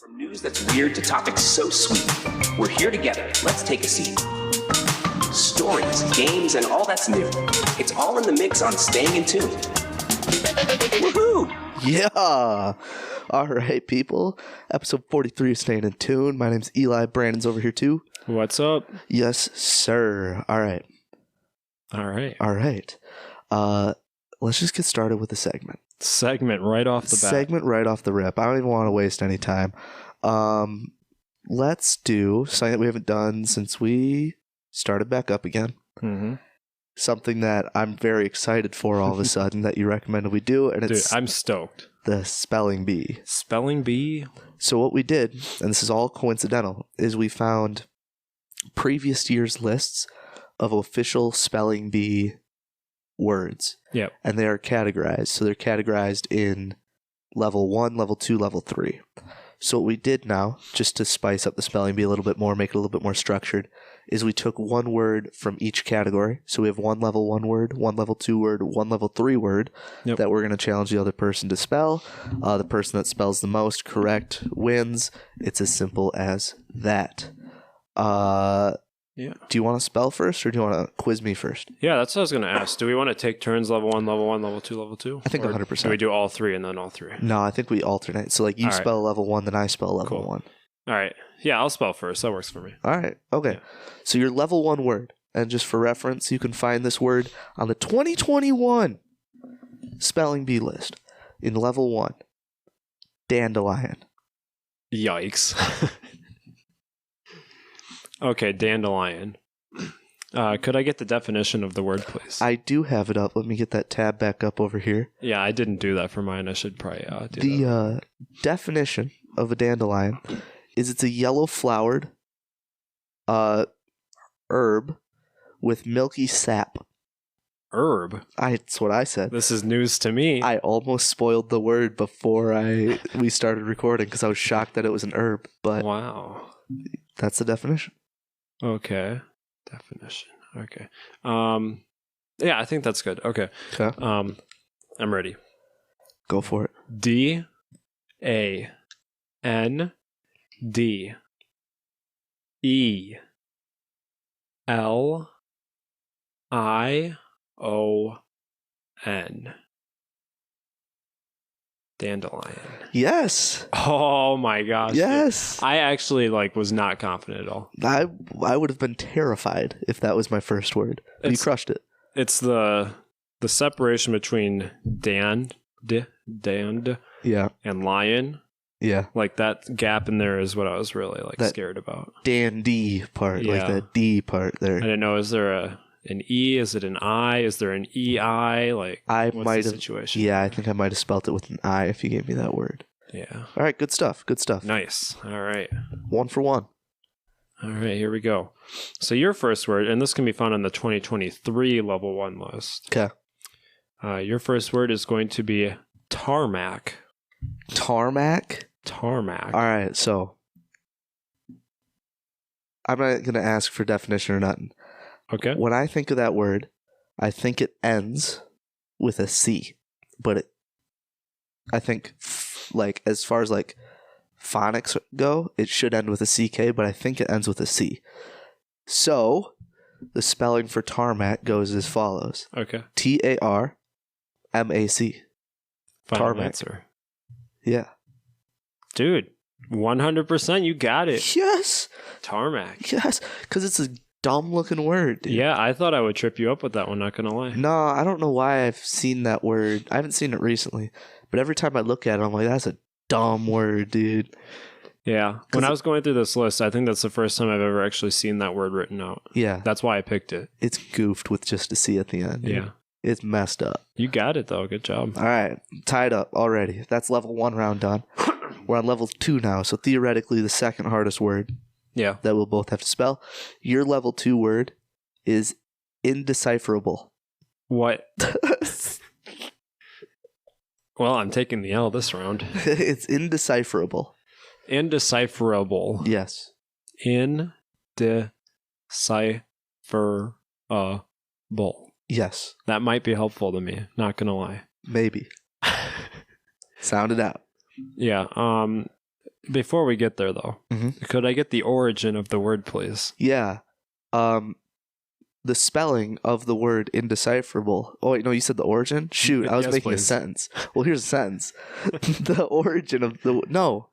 From news that's weird to topics so sweet, we're here together. Let's take a seat. Stories, games, and all that's new. It's all in the mix on Staying in Tune. Woohoo! Yeah! All right, people. Episode 43 of Staying in Tune. My name's Eli. Brandon's over here, too. What's up? Yes, sir. All right. Let's just get started with the segment. Segment right off the rip. I don't even want to waste any time. Let's do something that we haven't done since we started back up again. Mm-hmm. Something that I'm very excited for all of a sudden that you recommended we do. And it's I'm stoked. The spelling bee. Spelling bee? So what we did, and this is all coincidental, is we found previous year's lists of official spelling bee words. Yep. And they are categorized. So they're categorized in level 1, level 2, level 3. So what we did now, just to spice up the spelling bee a little bit more, make it a little bit more structured, is we took one word from each category. So we have one level 1 word, one level 2 word, one level 3 word that we're going to challenge the other person to spell. The person that spells the most correct wins. It's as simple as that. Yeah. Do you want to spell first, or do you want to quiz me first? Yeah, that's what I was going to ask. Do we want to take turns level 1, level 2, level 2? I think 100%. Do we do all three and then all three? No, I think we alternate. So like you spell level 1, then I spell level 1. All right. Yeah, I'll spell first. That works for me. All right. Okay. Yeah. So your level 1 word, and just for reference, you can find this word on the 2021 spelling bee list in level 1. Dandelion. Yikes. Okay, dandelion. Could I get the definition of the word, please? I do have it up. Let me get that tab back up over here. Yeah, I didn't do that for mine. I should probably do the that. Definition of a dandelion is it's a yellow flowered herb with milky sap. Herb? That's what I said. This is news to me. I almost spoiled the word before we started recording because I was shocked that it was an herb. But wow. That's the definition. Okay. Definition. Okay. Yeah, I think that's good. Okay. I'm ready. Go for it. Dandelion. Dandelion. Yes. Oh my gosh. Yes. I actually was not confident at all. I would have been terrified if that was my first word. You crushed it. It's the separation between dand yeah, and lion. Yeah. Like that gap in there is what I was really scared about. Dandy part, like that D part there. I didn't know, is there an E? Is it an I? Is there an EI? What's the situation? Yeah, I think I might have spelt it with an I if you gave me that word. Yeah. All right, good stuff. Good stuff. Nice. All right. 1 for 1. All right, here we go. So your first word, and this can be found on the 2023 level 1 list. Okay. Your first word is going to be tarmac. Tarmac? Tarmac. All right, so I'm not going to ask for definition or nothing. Okay. When I think of that word, I think it ends with a C. But I think as far as phonics go, it should end with a CK, but I think it ends with a C. So the spelling for tarmac goes as follows. Okay. TARMAC. Final tarmac. answer. Yeah. Dude, 100% you got it. Yes. Tarmac. Yes. Because it's a dumb looking word, dude. Yeah, I thought I would trip you up with that one, not gonna lie. No, I don't know why I've seen that word. I haven't seen it recently, but every time I look at it, I'm like, that's a dumb word, dude. Yeah. When I was going through this list, I think that's the first time I've ever actually seen that word written out. Yeah. That's why I picked it. It's goofed with just a C at the end. Dude. Yeah. It's messed up. You got it, though. Good job. All right. Tied up already. That's level 1 round done. We're on level 2 now, so theoretically the second hardest word that we'll both have to spell. Your level 2 word is indecipherable. What? Well, I'm taking the L this round. It's indecipherable. Indecipherable. Yes. Indecipherable. Yes. That might be helpful to me, not gonna lie. Maybe. Sound it out. Yeah. Before we get there, though, Mhm. could I get the origin of the word, please? Yeah. The spelling of the word indecipherable. Oh, wait, no, you said the origin? Shoot, I was Yes, making a please. sentence. Well, here's a sentence. The origin of the... No.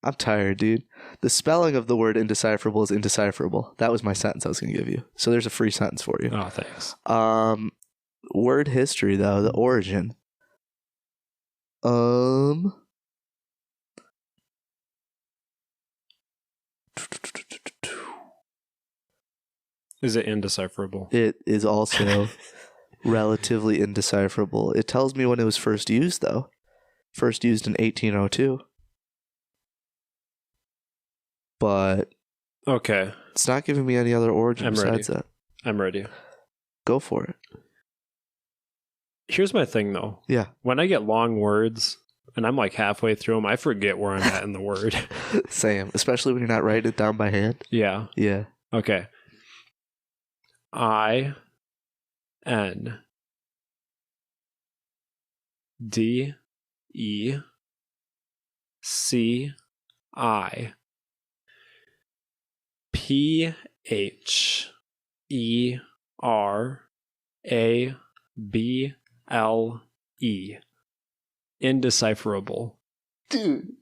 I'm tired, dude. The spelling of the word indecipherable is indecipherable. That was my sentence I was going to give you. So there's a free sentence for you. Oh, thanks. Word history, though, the origin. Is it indecipherable? It is also relatively indecipherable. It tells me when it was first used, though. First used in 1802. But Okay, it's not giving me any other origin I'm besides ready. that. I'm ready. Go for it. Here's my thing, though. Yeah. When I get long words and I'm like halfway through them, I forget where I'm at in the word. Same. Especially when you're not writing it down by hand. Yeah. Yeah. Okay. I N D E C I P H E R A B L E. Indecipherable. Dude.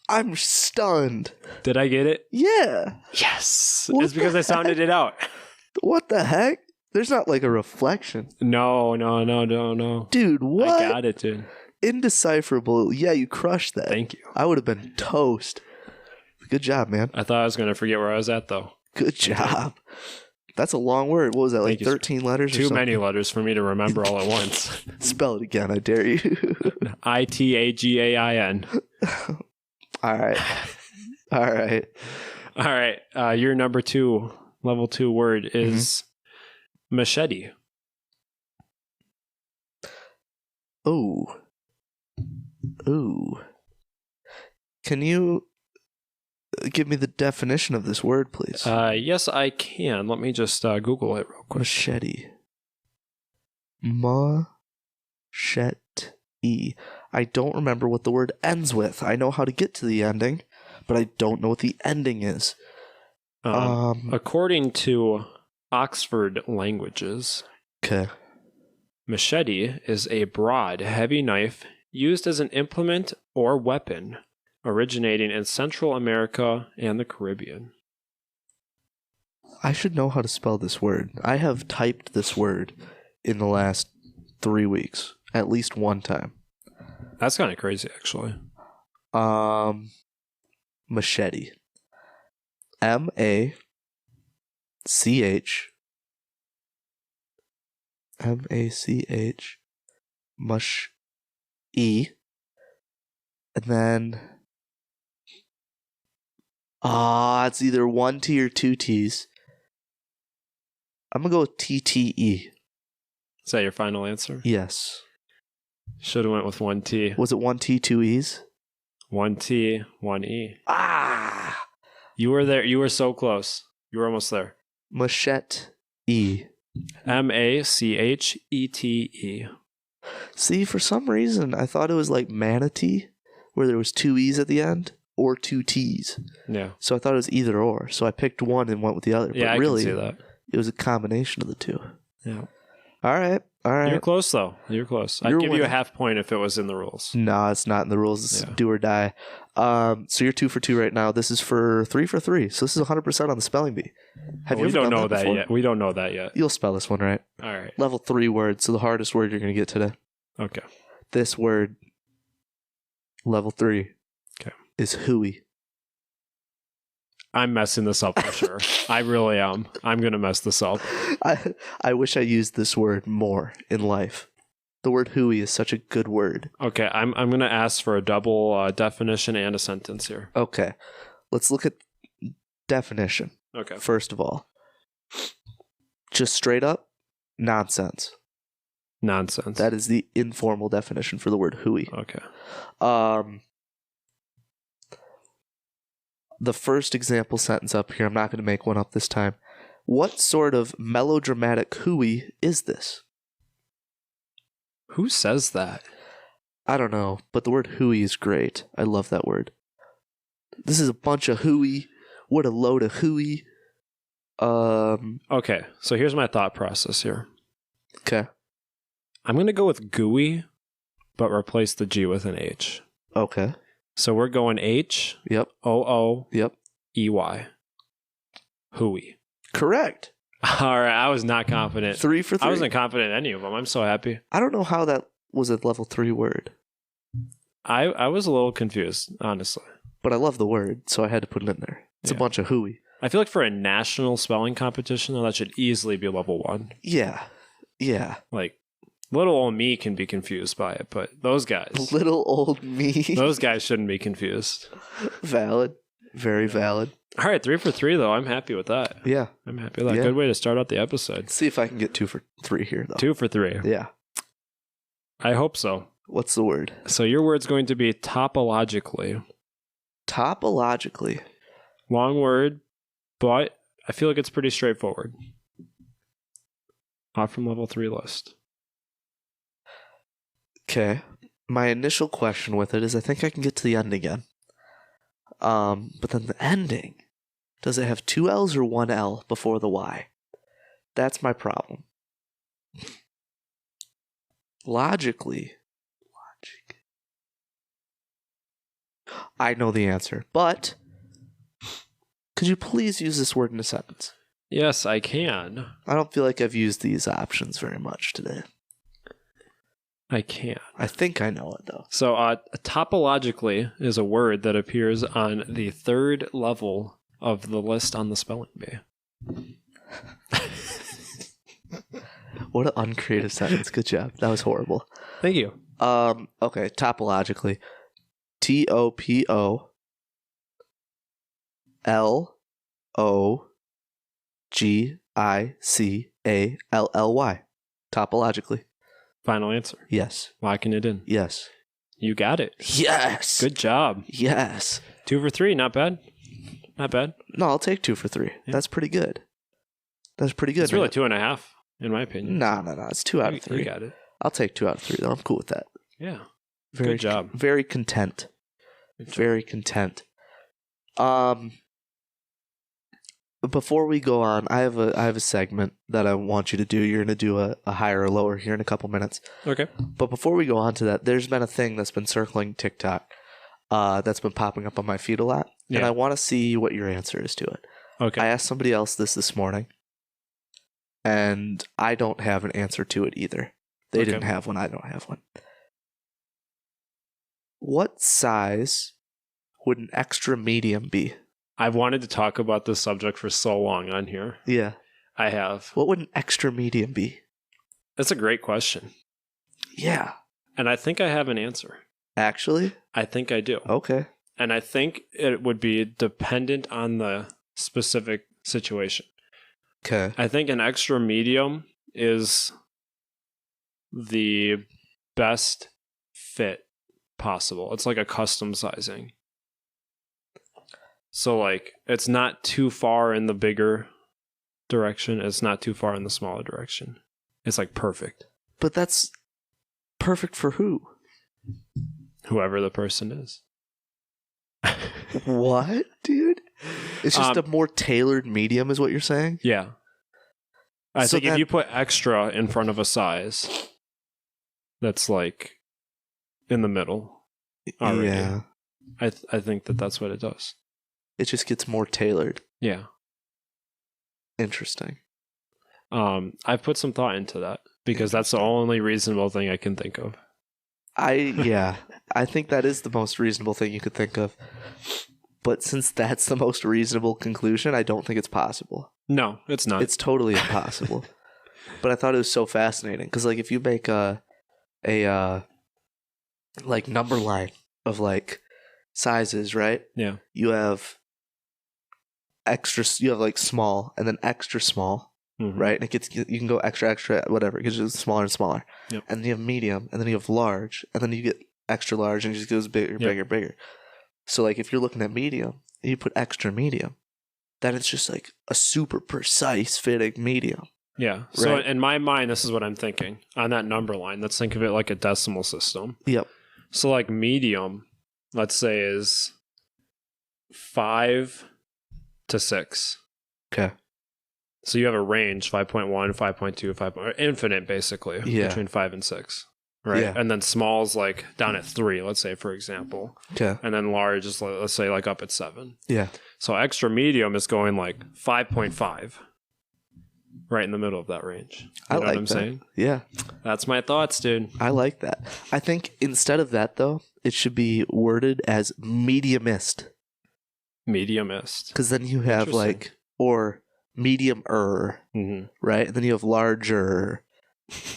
I'm stunned. Did I get it? Yeah. Yes. What It's because the I sounded it out. What the heck? There's not like a reflection. No. Dude, what? I got it, dude. Indecipherable. Yeah, you crushed that. Thank you. I would have been toast. Good job, man. I thought I was going to forget where I was at, though. Good job. That's a long word. What was that, like Thank you, 13 letters or Too something? many letters for me to remember all at once. Spell it again, I dare you. ITAGAIN. All right. All right. All right. Your number 2, level 2 word is machete. Ooh. Ooh. Can you give me the definition of this word, please? Yes, I can. Let me just Google it real quick. Machete. Machete. I don't remember what the word ends with. I know how to get to the ending, but I don't know what the ending is. According to Oxford Languages, Okay. machete is a broad, heavy knife used as an implement or weapon, originating in Central America and the Caribbean. I should know how to spell this word. I have typed this word in the last 3 weeks, at least one time. That's kind of crazy, actually. Machete. M-A-C-H. M-A-C-H. Mush-E. And then... it's either one T or two T's. I'm going to go with T-T-E. Is that your final answer? Yes. Should have went with 1 T. Was it one T, two E's? 1 T, 1 E. Ah! You were there. You were so close. You were almost there. Machete-E. M-A-C-H-E-T-E. See, for some reason, I thought it was like manatee, where there was two E's at the end, or two T's. Yeah. So I thought it was either or. So I picked one and went with the other. Yeah, but really, I can see that. it was a combination of the two. Yeah. All right. You're close, though. You're close. I'd You're give you a winning. half point if it was in the rules. No, it's not in the rules. It's Yeah. do or die. So you're 2 for 2 right now. This is for 3 for 3. So this is 100% on the spelling bee. Have you We ever don't done know that before? yet. We don't know that yet. You'll spell this one right. All right. Level 3 word. So the hardest word you're going to get today. Okay. This word, level 3, Okay. is hooey. I'm messing this up for sure. I really am. I'm going to mess this up. I wish I used this word more in life. The word hooey is such a good word. Okay. I'm going to ask for a double definition and a sentence here. Okay. Let's look at definition. Okay. First of all. Just straight up, nonsense. Nonsense. That is the informal definition for the word hooey. Okay. The first example sentence up here, I'm not going to make one up this time. What sort of melodramatic hooey is this? Who says that? I don't know, but the word hooey is great. I love that word. This is a bunch of hooey. What a load of hooey. Okay, so here's my thought process here. Okay. I'm going to go with gooey, but replace the G with an H. Okay. So we're going H, Yep. O-O, Yep. E-Y. Hooey. Correct. All right, I was not confident. 3 for 3. I wasn't confident in any of them. I'm so happy. I don't know how that was a level 3 word, I was a little confused, honestly. but I love the word, so I had to put it in there. It's a bunch of hooey. I feel like for a national spelling competition, though, that should easily be level 1. Yeah. Yeah. Like, little old me can be confused by it, but those guys, Little old me. those guys shouldn't be confused. Valid. Very valid. All right, 3 for 3, though. I'm happy with that. Yeah. I'm happy with that. Yeah. Good way to start out the episode. Let's see if I can get 2 for 3 here, though. 2 for 3. Yeah. I hope so. What's the word? So your word's going to be topologically. Topologically. Long word, but I feel like it's pretty straightforward. Off from level 3 list. Okay. My initial question with it is I think I can get to the end again. But then the ending, does it have 2 L's or 1 L before the Y? That's my problem. Logically, I know the answer, but could you please use this word in a sentence? Yes, I can. I don't feel like I've used these options very much today. I can. I think I know it, though. So topologically is a word that appears on the 3rd level of the list on the spelling bee. What an uncreative sentence. Good job. That was horrible. Thank you. Okay, topologically. TOPOLOGICALLY. Topologically. Final answer. Yes. Locking it in. Yes. You got it. Yes. Good job. Yes. 2 for 3. Not bad. Not bad. No, I'll take 2 for 3. Yeah. That's pretty good. That's pretty good. It's really 2.5, in my opinion. No. It's 2 out of 3. You got it. I'll take 2 out of 3, though. I'm cool with that. Yeah. Very, Good job. Very content. Good job. Very content. Before we go on, I have a segment that I want you to do. You're going to do a higher or lower here in a couple minutes. Okay. But before we go on to that, there's been a thing that's been circling TikTok that's been popping up on my feed a lot. Yeah. And I want to see what your answer is to it. Okay. I asked somebody else this morning, and I don't have an answer to it either. They Okay. didn't have one. I don't have one. What size would an extra medium be? I've wanted to talk about this subject for so long on here. Yeah. I have. What would an extra medium be? That's a great question. Yeah. And I think I have an answer. Actually? I think I do. Okay. And I think it would be dependent on the specific situation. Okay. I think an extra medium is the best fit possible. It's like a custom sizing. So like it's not too far in the bigger direction. It's not too far in the smaller direction. It's like perfect. But that's perfect for who? Whoever the person is. What, dude? It's just a more tailored medium is what you're saying? Yeah. I So think if that- you put extra in front of a size, that's like in the middle already. Yeah. I think that's what it does. It just gets more tailored. Yeah. Interesting. I've put some thought into that because that's the only reasonable thing I can think of. I think that is the most reasonable thing you could think of. But since that's the most reasonable conclusion, I don't think it's possible. No, it's not. It's totally impossible. But I thought it was so fascinating because, like, if you make a like number line of like sizes, right? Yeah. You have you have like small and then extra small, Mhm. right? And you can go extra, whatever. It gets just smaller and smaller. Yep. And then you have medium, and then you have large, and then you get extra large, and it just goes bigger, Yep. bigger, bigger. So like if you're looking at medium, and you put extra medium, then it's just like a super precise fitting medium. Yeah. So Right. in my mind, this is what I'm thinking on that number line. Let's think of it like a decimal system. Yep. So like medium, let's say is 5 to 6. Okay. So you have a range 5.1, 5.2, 5. Infinite basically between 5 and 6. Right. Yeah. And then small's like down at 3, let's say, for example. Okay. And then large is, let's say, like up at 7. Yeah. So extra medium is going like 5.5. Right in the middle of that range. You know what I'm saying? Yeah. That's my thoughts, dude. I like that. I think instead of that, though, it should be worded as mediumist. Mediumist. Because then you have like, or medium-er, right? And then you have larger,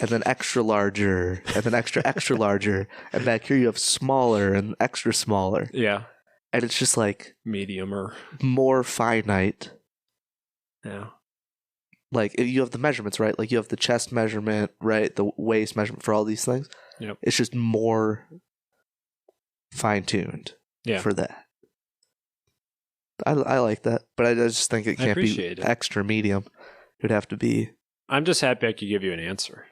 and then extra larger, and then extra extra larger. And back here you have smaller and extra smaller. Yeah. And it's just like medium-er. More finite. Yeah. Like you have the measurements, right? Like you have the chest measurement, right? The waist measurement for all these things. Yep. It's just more fine-tuned for that. I like that, but I just think it can't be extra medium. It would have to be... I'm just happy I could give you an answer.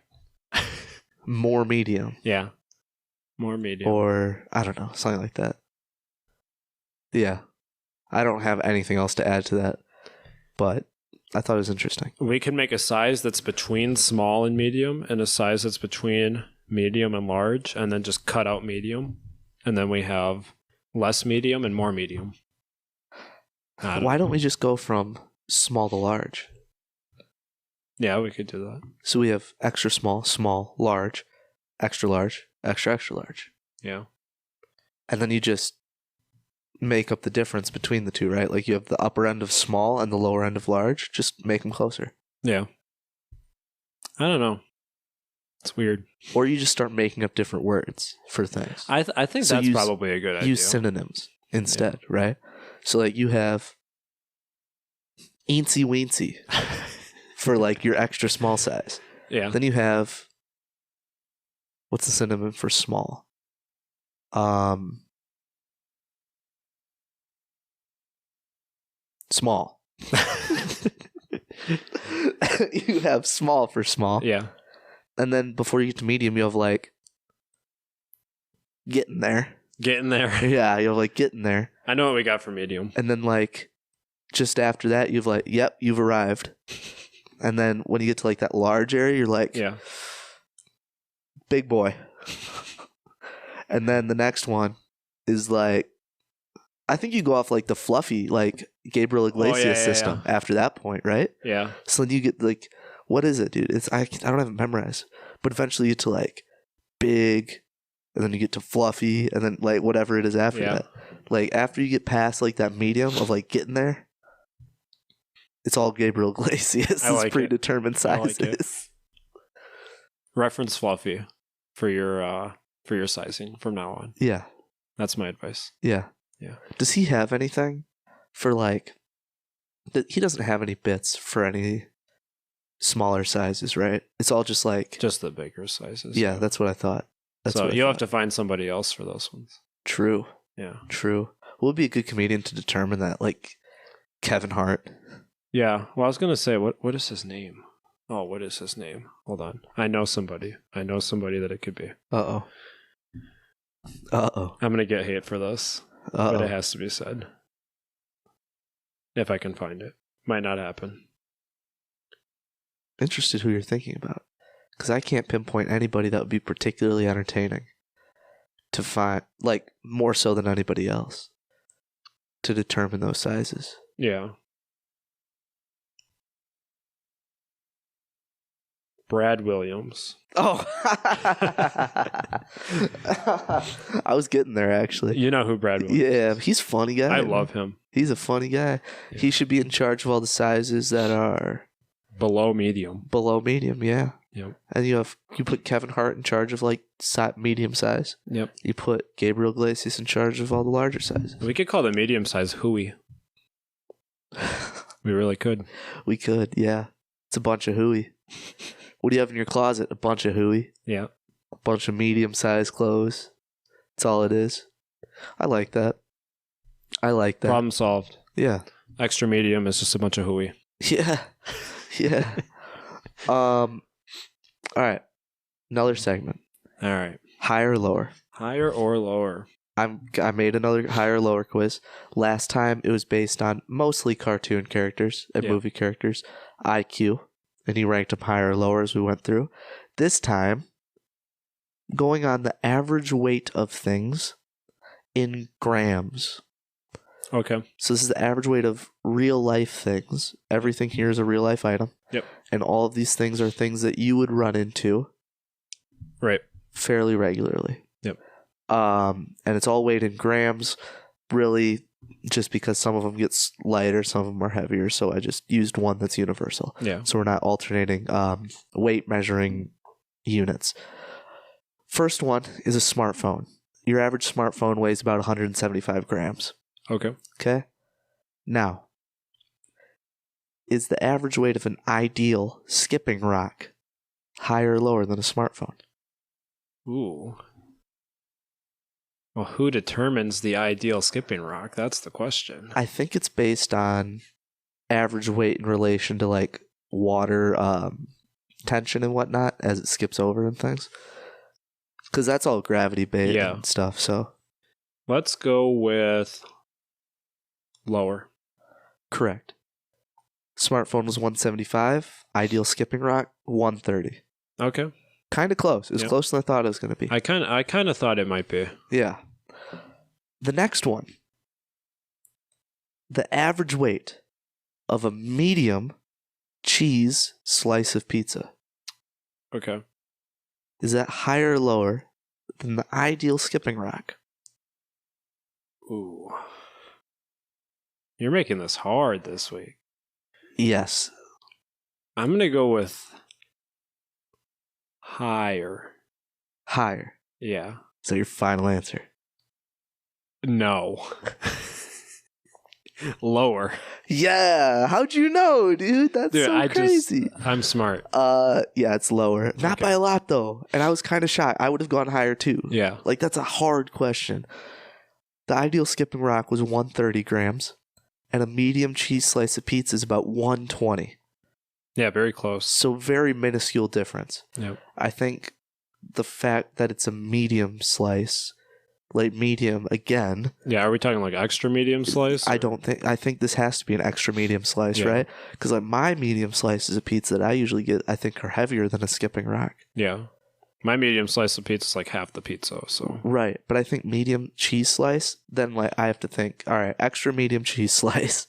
More medium. Yeah. More medium. Or, I don't know, something like that. Yeah. I don't have anything else to add to that, but I thought it was interesting. We can make a size that's between small and medium, and a size that's between medium and large, and then just cut out medium. And then we have less medium and more medium. Why don't we just go from small to large? Yeah, we could do that. So we have extra small, small, large, extra, extra large. Yeah. And then you just make up the difference between the two, right? Like you have the upper end of small and the lower end of large. Just make them closer. Yeah. I don't know. It's weird. Or you just start making up different words for things. I think so that's probably a good idea. Use synonyms instead, right? So like you have eensy weensy for like your extra small size. Yeah. Then you have, what's the synonym for small? Small. You have small for small. Yeah. And then before you get to medium, you have like getting there. Getting there. Yeah, you have like getting there. I know what we got for medium. And then like just after that, you've like, yep, you've arrived. And then when you get to like that large area, you're like, yeah, big boy. And then the next one is like, I think you go off like the fluffy, like Gabriel Iglesias system after that point, right? Yeah. So then you get like, what is it, dude? I don't have it memorized, but eventually you get to like big, and then you get to fluffy, and then like whatever it is after that. Like after you get past like that medium of like getting there, it's all Gabriel Iglesias. It's predetermined sizes. Like Reference fluffy for your sizing from now on. Yeah. That's my advice. Yeah. Yeah. Does he have anything for like... He doesn't have any bits for any smaller sizes, right? It's all just like... Just the bigger sizes. Yeah, that's what I thought. So you'll have to find somebody else for those ones. True. Yeah. True. Who would be a good comedian to determine that? Like Kevin Hart. Yeah. Well, I was going to say, what is his name? Oh, what is his name? Hold on. I know somebody that it could be. Uh-oh. Uh-oh. I'm going to get hate for this. Uh-oh. But it has to be said. If I can find it. Might not happen. Interested who you're thinking about. Because I can't pinpoint anybody that would be particularly entertaining to find, like, more so than anybody else, to determine those sizes. Yeah. Brad Williams. Oh. I was getting there, actually. You know who Brad Williams is. Yeah, he's a funny guy. I love him. He's a funny guy. Yeah. He should be in charge of all the sizes that are... Below medium. Below medium, yeah. Yep. And you put Kevin Hart in charge of like medium size. Yep. You put Gabriel Iglesias in charge of all the larger sizes. We could call the medium size hooey. We really could. We could, yeah. It's a bunch of hooey. What do you have in your closet? A bunch of hooey. Yeah. A bunch of medium sized clothes. That's all it is. I like that. Problem solved. Yeah. Extra medium is just a bunch of hooey. Yeah. Yeah. All right. Another segment. All right. Higher or lower? Higher or lower? I made another higher lower quiz. Last time it was based on mostly cartoon characters and movie characters, IQ, and he ranked them higher or lower as we went through. This time, going on the average weight of things in grams. Okay. So this is the average weight of real life things. Everything here is a real life item. Yep. And all of these things are things that you would run into Right. fairly regularly. Yep. And it's all weighed in grams, really, just because some of them get lighter, some of them are heavier. So I just used one that's universal. Yeah. So we're not alternating weight measuring units. First one is a smartphone. Your average smartphone weighs about 175 grams. Okay. Okay? Now, is the average weight of an ideal skipping rock higher or lower than a smartphone? Ooh. Well, who determines the ideal skipping rock? That's the question. I think it's based on average weight in relation to like water tension and whatnot as it skips over and things. Because that's all gravity based and stuff. So let's go with lower. Correct. Smartphone was 175. Ideal skipping rock 130. Okay. Kind of close. It was closer than I thought it was going to be. I kind of thought it might be. Yeah. The next one. The average weight of a medium cheese slice of pizza. Okay. Is that higher or lower than the ideal skipping rock? Ooh. You're making this hard this week. Yes. I'm going to go with higher. Higher. Yeah. So your final answer? No. Lower. Yeah. How'd you know, dude? That's so crazy. I'm smart. Yeah, it's lower. Not by a lot, though. And I was kind of shocked. I would have gone higher, too. Yeah. Like, that's a hard question. The ideal skipping rock was 130 grams, and a medium cheese slice of pizza is about 120. Yeah, very close. So very minuscule difference. Yep. I think the fact that it's a medium slice, like medium again. Yeah, are we talking like extra medium slice? I think this has to be an extra medium slice, right? Because like my medium slices of pizza that I usually get, I think are heavier than a skipping rock. Yeah. My medium slice of pizza is like half the pizza, so. Right, but I think medium cheese slice, then like I have to think, all right, extra medium cheese slice.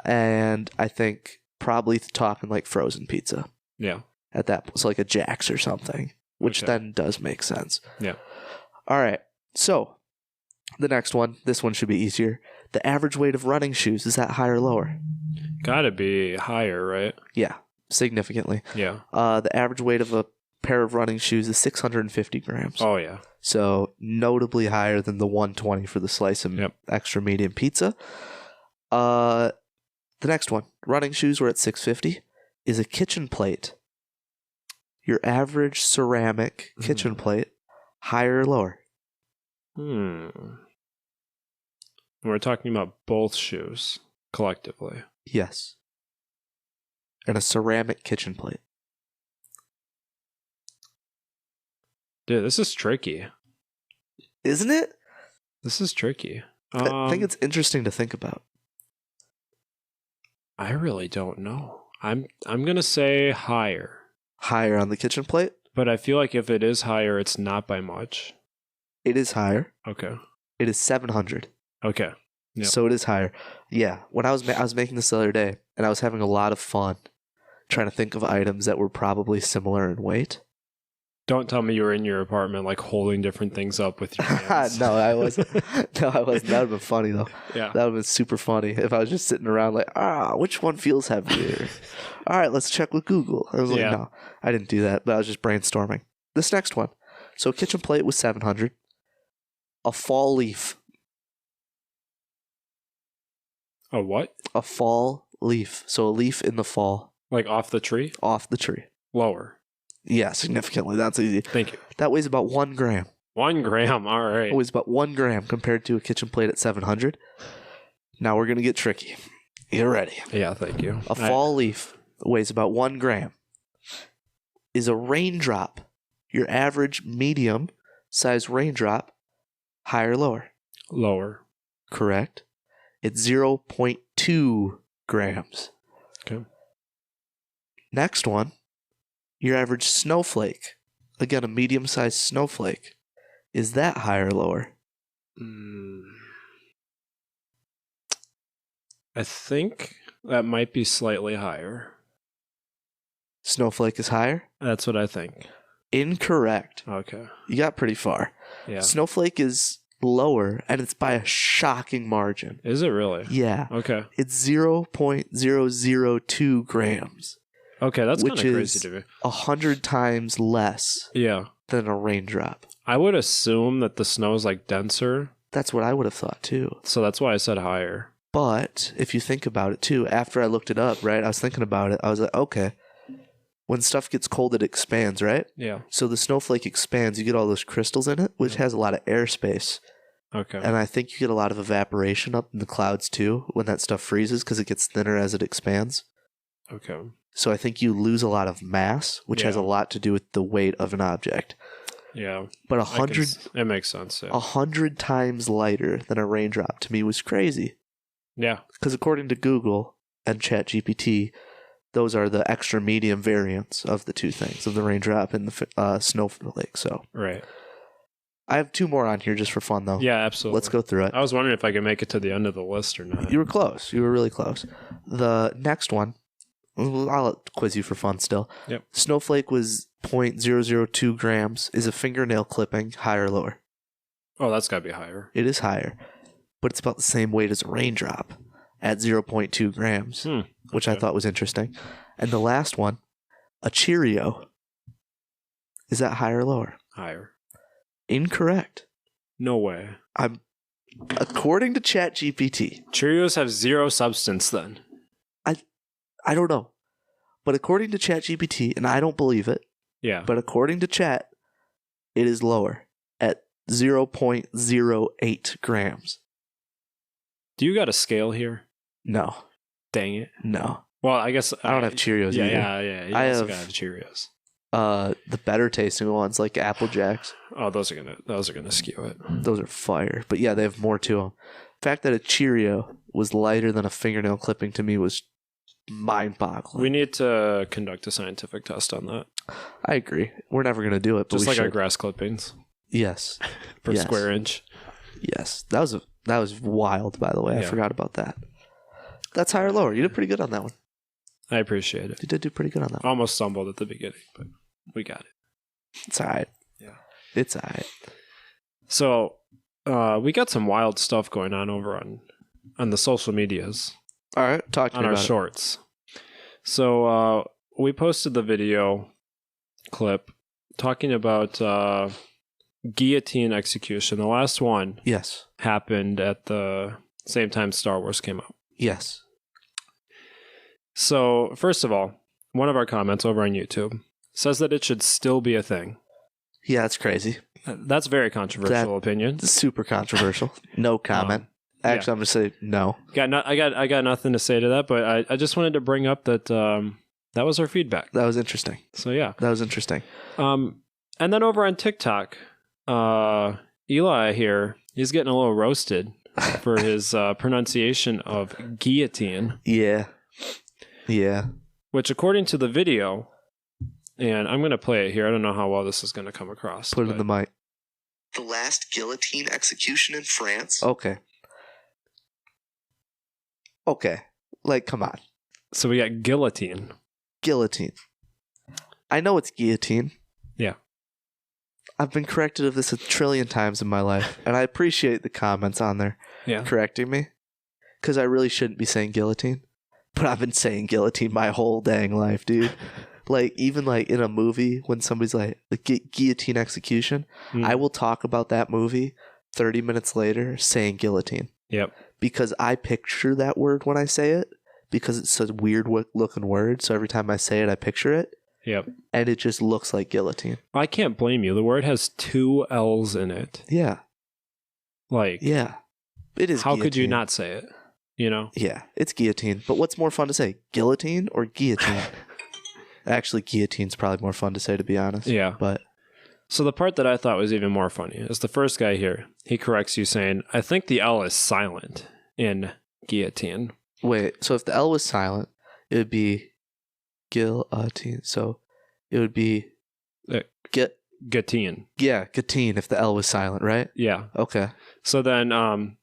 And I think probably talking like frozen pizza. Yeah. At that point, so like a Jack's or something, which then does make sense. Yeah. All right. So, the next one, this one should be easier. The average weight of running shoes, is that higher or lower? Gotta be higher, right? Yeah, significantly. Yeah. The average weight of a pair of running shoes is 650 grams. Oh, yeah. So, notably higher than the 120 for the slice of extra medium pizza. The next one, running shoes were at 650. Is a kitchen plate, your average ceramic kitchen plate, higher or lower? We're talking about both shoes collectively. Yes. And a ceramic kitchen plate. Dude, this is tricky. Isn't it? This is tricky. I think it's interesting to think about. I really don't know. I'm gonna say higher. Higher on the kitchen plate? But I feel like if it is higher, it's not by much. It is higher. Okay. It is 700. Okay. Yep. So it is higher. Yeah. When I was making this the other day, and I was having a lot of fun trying to think of items that were probably similar in weight. Don't tell me you were in your apartment like holding different things up with your hands. No, I wasn't. That would have been funny though. Yeah. That would have been super funny if I was just sitting around like, which one feels heavier? All right, let's check with Google. I was like, no, I didn't do that, but I was just brainstorming. This next one. So kitchen plate was 700. A fall leaf. A what? A fall leaf. So a leaf in the fall. Like off the tree? Off the tree. Lower. Yeah, significantly. That's easy. Thank you. That weighs about 1 gram. 1 gram. All right. It weighs about 1 gram compared to a kitchen plate at 700. Now we're going to get tricky. You ready? Yeah, thank you. A fall leaf weighs about 1 gram. Is a raindrop, your average medium size raindrop, Higher or lower? Lower. Correct. It's 0.2 grams. Okay. Next one, your average snowflake. Again, a medium-sized snowflake. Is that higher or lower? I think that might be slightly higher. Snowflake is higher? That's what I think. Incorrect. Okay. You got pretty far. Yeah. Snowflake is lower, and it's by a shocking margin. Is it really? Yeah. Okay. It's 0.002 grams. Okay, that's kind which of crazy is to me. 100 times less Yeah. than a raindrop. I would assume that the snow is like denser, That's what I would have thought too. so that's why I said higher. But if you think about it too, after I looked it up, right, I was thinking about it. I was like, okay, when stuff gets cold, it expands, right? Yeah. So the snowflake expands. You get all those crystals in it, which has a lot of airspace. Okay. And I think you get a lot of evaporation up in the clouds too when that stuff freezes because it gets thinner as it expands. Okay. So I think you lose a lot of mass, which has a lot to do with the weight of an object. Yeah. But 100, It makes sense. Yeah. 100 times lighter than a raindrop to me was crazy. Yeah. Because according to Google and ChatGPT, those are the extra medium variants of the two things, of the raindrop and the snowflake. So Right. I have two more on here just for fun, though. Yeah, absolutely. Let's go through it. I was wondering if I could make it to the end of the list or not. You were close. You were really close. The next one, I'll quiz you for fun still. Yep. Snowflake was 0.002 grams. Is a fingernail clipping higher or lower? Oh, that's got to be higher. It is higher, but it's about the same weight as a raindrop at 0.2 grams, which I thought was interesting. And the last one, a Cheerio. Is that higher or lower? Higher. Incorrect. No way. According to ChatGPT. Cheerios have zero substance then. I don't know. But according to ChatGPT, and I don't believe it, Yeah. but according to Chat, it is lower at 0.08 grams. Do you got a scale here? No. Dang it. No. Well, I guess I don't have Cheerios Yeah, either. yeah. You I also have- got Cheerios. The better tasting ones like Apple Jacks. Oh, those are gonna skew it. Those are fire. But yeah, they have more to them. The fact that a Cheerio was lighter than a fingernail clipping to me was mind-boggling. We need to conduct a scientific test on that. I agree. We're never going to do it, but Just we like should. our grass clippings Yes. per Yes. square inch. Yes. That was wild, by the way. I Yeah. forgot about that. That's higher or lower. You did pretty good on that one. I appreciate it. You did do pretty good on that one. Almost stumbled at the beginning, but we got it. It's all right. Yeah. It's all right. So, we got some wild stuff going on over on the social medias. All right. Talk to On me our about shorts. So we posted the video clip talking about guillotine execution. The last one it. Yes. happened at the same time Star Wars came out. Yes. So first of all, one of our comments over on YouTube says that it should still be a thing. Yeah, that's crazy. That's very controversial opinion. It's super controversial. No comment. Actually, I'm going to say no. I got nothing to say to that, but I just wanted to bring up that that was our feedback. That was interesting. So yeah. That was interesting. And then over on TikTok, Eli here, he's getting a little roasted for his pronunciation of guillotine. Yeah. Yeah. Which, according to the video, and I'm going to play it here. I don't know how well this is going to come across. Put it in the mic. The last guillotine execution in France. Okay. Okay. Like, come on. So we got guillotine. Guillotine. I know it's guillotine. Yeah. I've been corrected of this a trillion times in my life, and I appreciate the comments on there correcting me, because I really shouldn't be saying guillotine, but I've been saying guillotine my whole dang life, dude. Like, even like in a movie, when somebody's like, the guillotine execution, I will talk about that movie 30 minutes later saying guillotine. Yep. Because I picture that word when I say it, because it's a weird looking word, so every time I say it, I picture it. Yep. And it just looks like guillotine. I can't blame you. The word has 2 L's in it. Yeah. Like, Yeah. It is how guillotine. could you not say it? You know? Yeah, it's guillotine. But what's more fun to say, guillotine or guillotine? Actually, guillotine's probably more fun to say, to be honest. Yeah. But So the part that I thought was even more funny is the first guy here. He corrects you saying, I think the L is silent in guillotine. Wait, so if the L was silent, it would be guillotine. So it would be Guillotine. Yeah, guillotine if the L was silent, right? Yeah. Okay. So then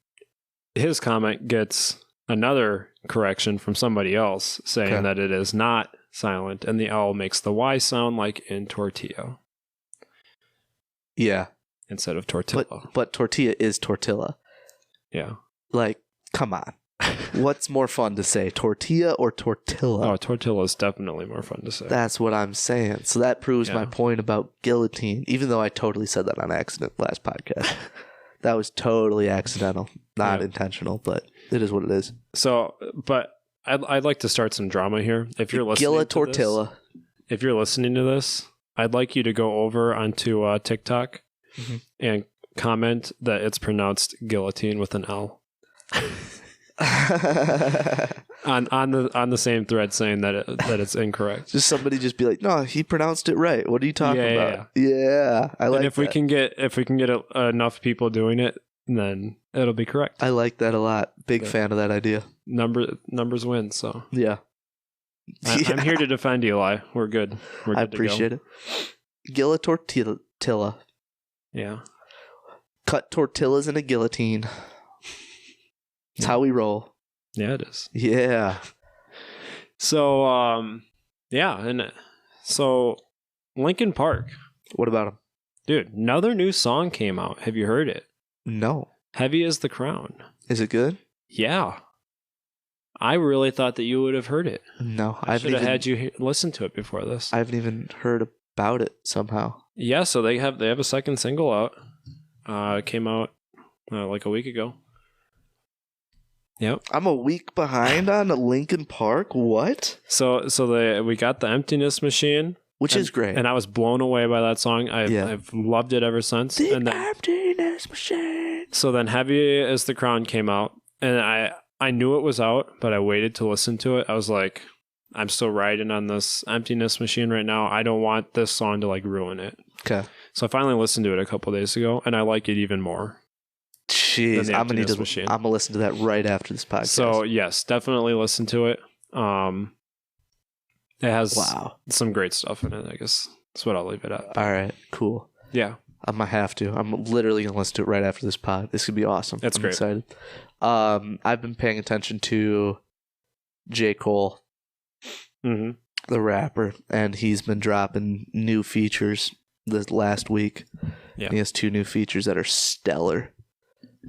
his comment gets another correction from somebody else saying that it is not silent and the L makes the Y sound like in tortilla. Yeah. Instead of tortilla. But tortilla is tortilla. Yeah. Like, come on. What's more fun to say, tortilla or tortilla? Oh, tortilla is definitely more fun to say. That's what I'm saying. So that proves my point about guillotine, even though I totally said that on accident last podcast. That was totally accidental, not intentional, but it is what it is. So, but I'd like to start some drama here. If you're listening if you're listening to this, I'd like you to go over onto TikTok and comment that it's pronounced guillotine with an L. on the same thread saying that it's incorrect. Just somebody just be like, no, he pronounced it right. What are you talking about? Yeah, I like. And if we can get enough people doing it, then it'll be correct. I like that a lot. Big fan of that idea. Numbers win. So yeah, I'm here to defend Eli. We're good. I appreciate it. Gilla tortilla. Yeah. Cut tortillas in a guillotine. That's how we roll. Yeah, it is. Yeah. So, and so Linkin Park. What about them? Dude, another new song came out. Have you heard it? No. Heavy as the Crown. Is it good? Yeah. I really thought that you would have heard it. No. I should have had you listen to it before this. I haven't even heard about it somehow. Yeah, so they have a second single out. It came out like a week ago. Yep. I'm a week behind on Linkin Park. What? So we got the Emptiness Machine, which is great, and I was blown away by that song. I've loved it ever since. The Emptiness Machine. So then, Heavy as the Crown came out, and I knew it was out, but I waited to listen to it. I was like, I'm still riding on this Emptiness Machine right now. I don't want this song to like ruin it. Okay. So I finally listened to it a couple days ago, and I like it even more. Jeez, I'm gonna listen to that right after this podcast. So yes, definitely listen to it. It has some great stuff in it. I guess that's what I'll leave it at. All right, cool. Yeah, I'm gonna have to. I'm literally gonna listen to it right after this pod. This could be awesome. I'm great. Excited. I've been paying attention to J. Cole, the rapper, and he's been dropping new features this last week. Yeah, he has 2 new features that are stellar.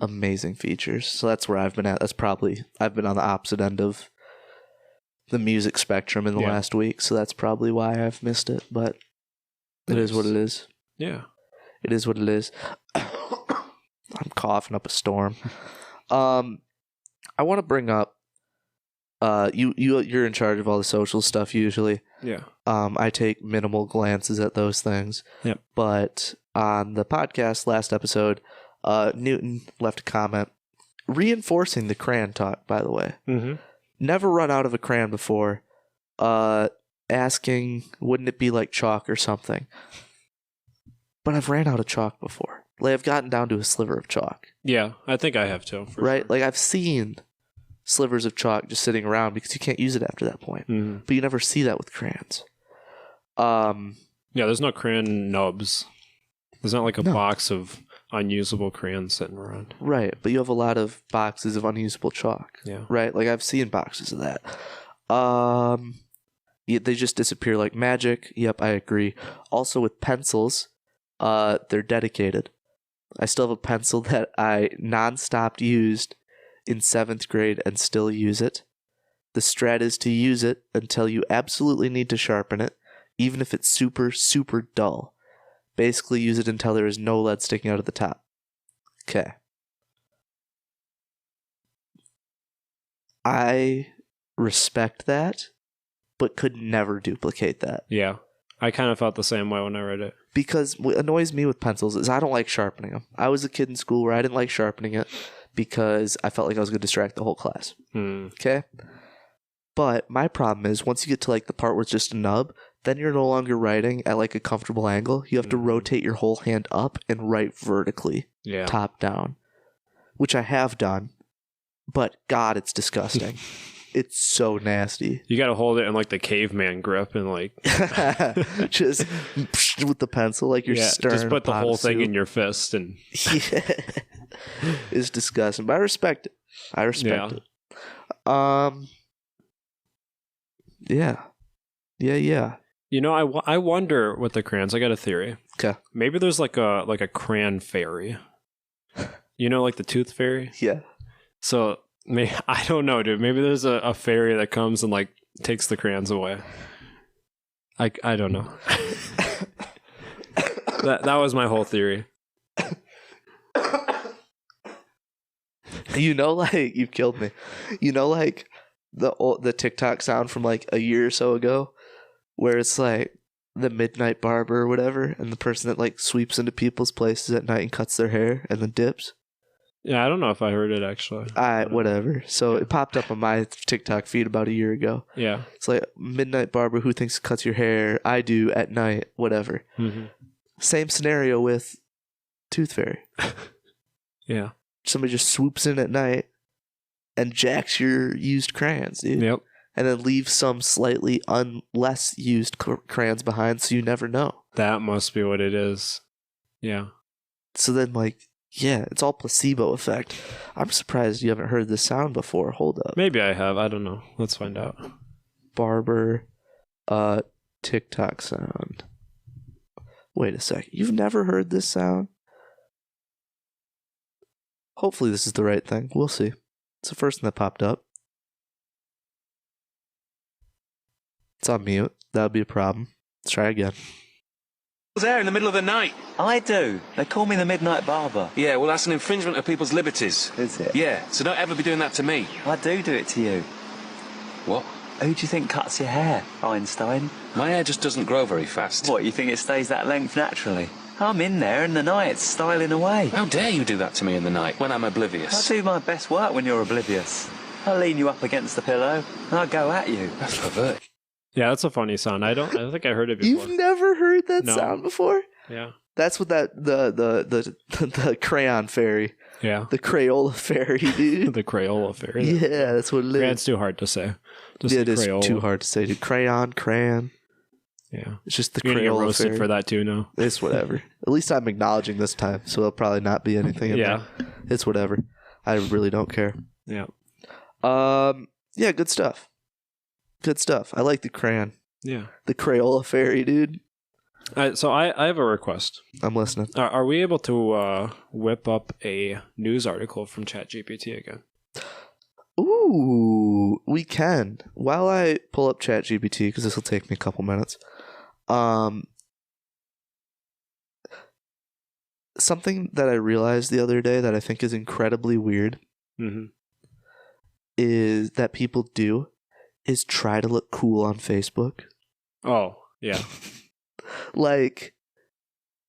Amazing features. So that's where I've been at. I've been on the opposite end of the music spectrum in the last week, so that's probably why I've missed it, but it is what it is. Yeah. It is what it is. I'm coughing up a storm. I want to bring up you're in charge of all the social stuff usually. Yeah. I take minimal glances at those things. Yep. But on the podcast last episode, Newton left a comment reinforcing the crayon talk, by the way. Never run out of a crayon before. Asking, wouldn't it be like chalk or something? But I've ran out of chalk before. Like, I've gotten down to a sliver of chalk. Yeah, I think I have too. Right? Sure. Like, I've seen slivers of chalk just sitting around because you can't use it after that point. But you never see that with crayons. Yeah, there's no crayon nubs. There's not like a box of unusable crayons sitting around. Right, but you have a lot of boxes of unusable chalk. Yeah. Right? Like, I've seen boxes of that. They just disappear like magic. Yep, I agree. Also with pencils, they're dedicated. I still have a pencil that I non-stop used in 7th grade and still use it. The strat is to use it until you absolutely need to sharpen it, even if it's super, super dull. Basically use it until there is no lead sticking out of the top. Okay. I respect that, but could never duplicate that. Yeah. I kind of felt the same way when I read it. Because what annoys me with pencils is I don't like sharpening them. I was a kid in school where I didn't like sharpening it because I felt like I was going to distract the whole class. Okay? But my problem is once you get to like the part where it's just a nub, then you're no longer writing at like a comfortable angle. You have to rotate your whole hand up and write vertically, top down, which I have done, but God, it's disgusting. It's so nasty. You got to hold it in like the caveman grip and like just with the pencil, like you're stirring. Just put the whole thing in your fist and it's disgusting. But I respect it. it. Yeah. You know, I wonder with the crayons. I got a theory. Okay. Maybe there's like a crayon fairy. You know, like the tooth fairy. Yeah. So I don't know, dude. Maybe there's a fairy that comes and like takes the crayons away. I don't know. that was my whole theory. You know, like you've killed me. You know, like the TikTok sound from like a year or so ago, where it's like the midnight barber or whatever, and the person that like sweeps into people's places at night and cuts their hair and then dips. Yeah, I don't know if I heard it actually. Whatever. So it popped up on my TikTok feed about a year ago. Yeah. It's like midnight barber who thinks cuts your hair. I do at night, whatever. Mm-hmm. Same scenario with tooth fairy. Yeah. Somebody just swoops in at night and jacks your used crayons, dude. Yep. And then leaves some slightly less used crayons behind, so you never know. That must be what it is. Yeah. So then, like, yeah, it's all placebo effect. I'm surprised you haven't heard this sound before. Hold up. Maybe I have. I don't know. Let's find out. Barber, TikTok sound. Wait a second. You've never heard this sound? Hopefully this is the right thing. We'll see. It's the first thing that popped up. It's on mute. That would be a problem. Let's try again. There in the middle of the night. I do. They call me the Midnight Barber. Yeah, well, that's an infringement of people's liberties. Is it? Yeah, so don't ever be doing that to me. I do it to you. What? Who do you think cuts your hair, Einstein? My hair just doesn't grow very fast. What, you think it stays that length naturally? I'm in there in the night, styling away. How dare you do that to me in the night, when I'm oblivious? I do my best work when you're oblivious. I lean you up against the pillow, and I go at you. That's perverted. Yeah, that's a funny sound. I don't think I heard it before. You've never heard that sound before? Yeah. That's what the crayon fairy. Yeah. The Crayola fairy, dude. The Crayola fairy. Yeah, that's what it is. Crayon's too hard to say. Just it is too hard to say, dude. Crayon. Yeah. It's just the You're gonna get Crayola roasted fairy. for that too now. It's whatever. At least I'm acknowledging this time, so there'll probably not be anything in there. It's whatever. I really don't care. Yeah. Yeah, good stuff. Good stuff. I like the crayon. Yeah. The Crayola fairy, dude. So I have a request. I'm listening. Are we able to whip up a news article from ChatGPT again? Ooh, we can. While I pull up ChatGPT, because this will take me a couple minutes. Something that I realized the other day that I think is incredibly weird is that people do is try to look cool on Facebook. Oh, yeah. Like,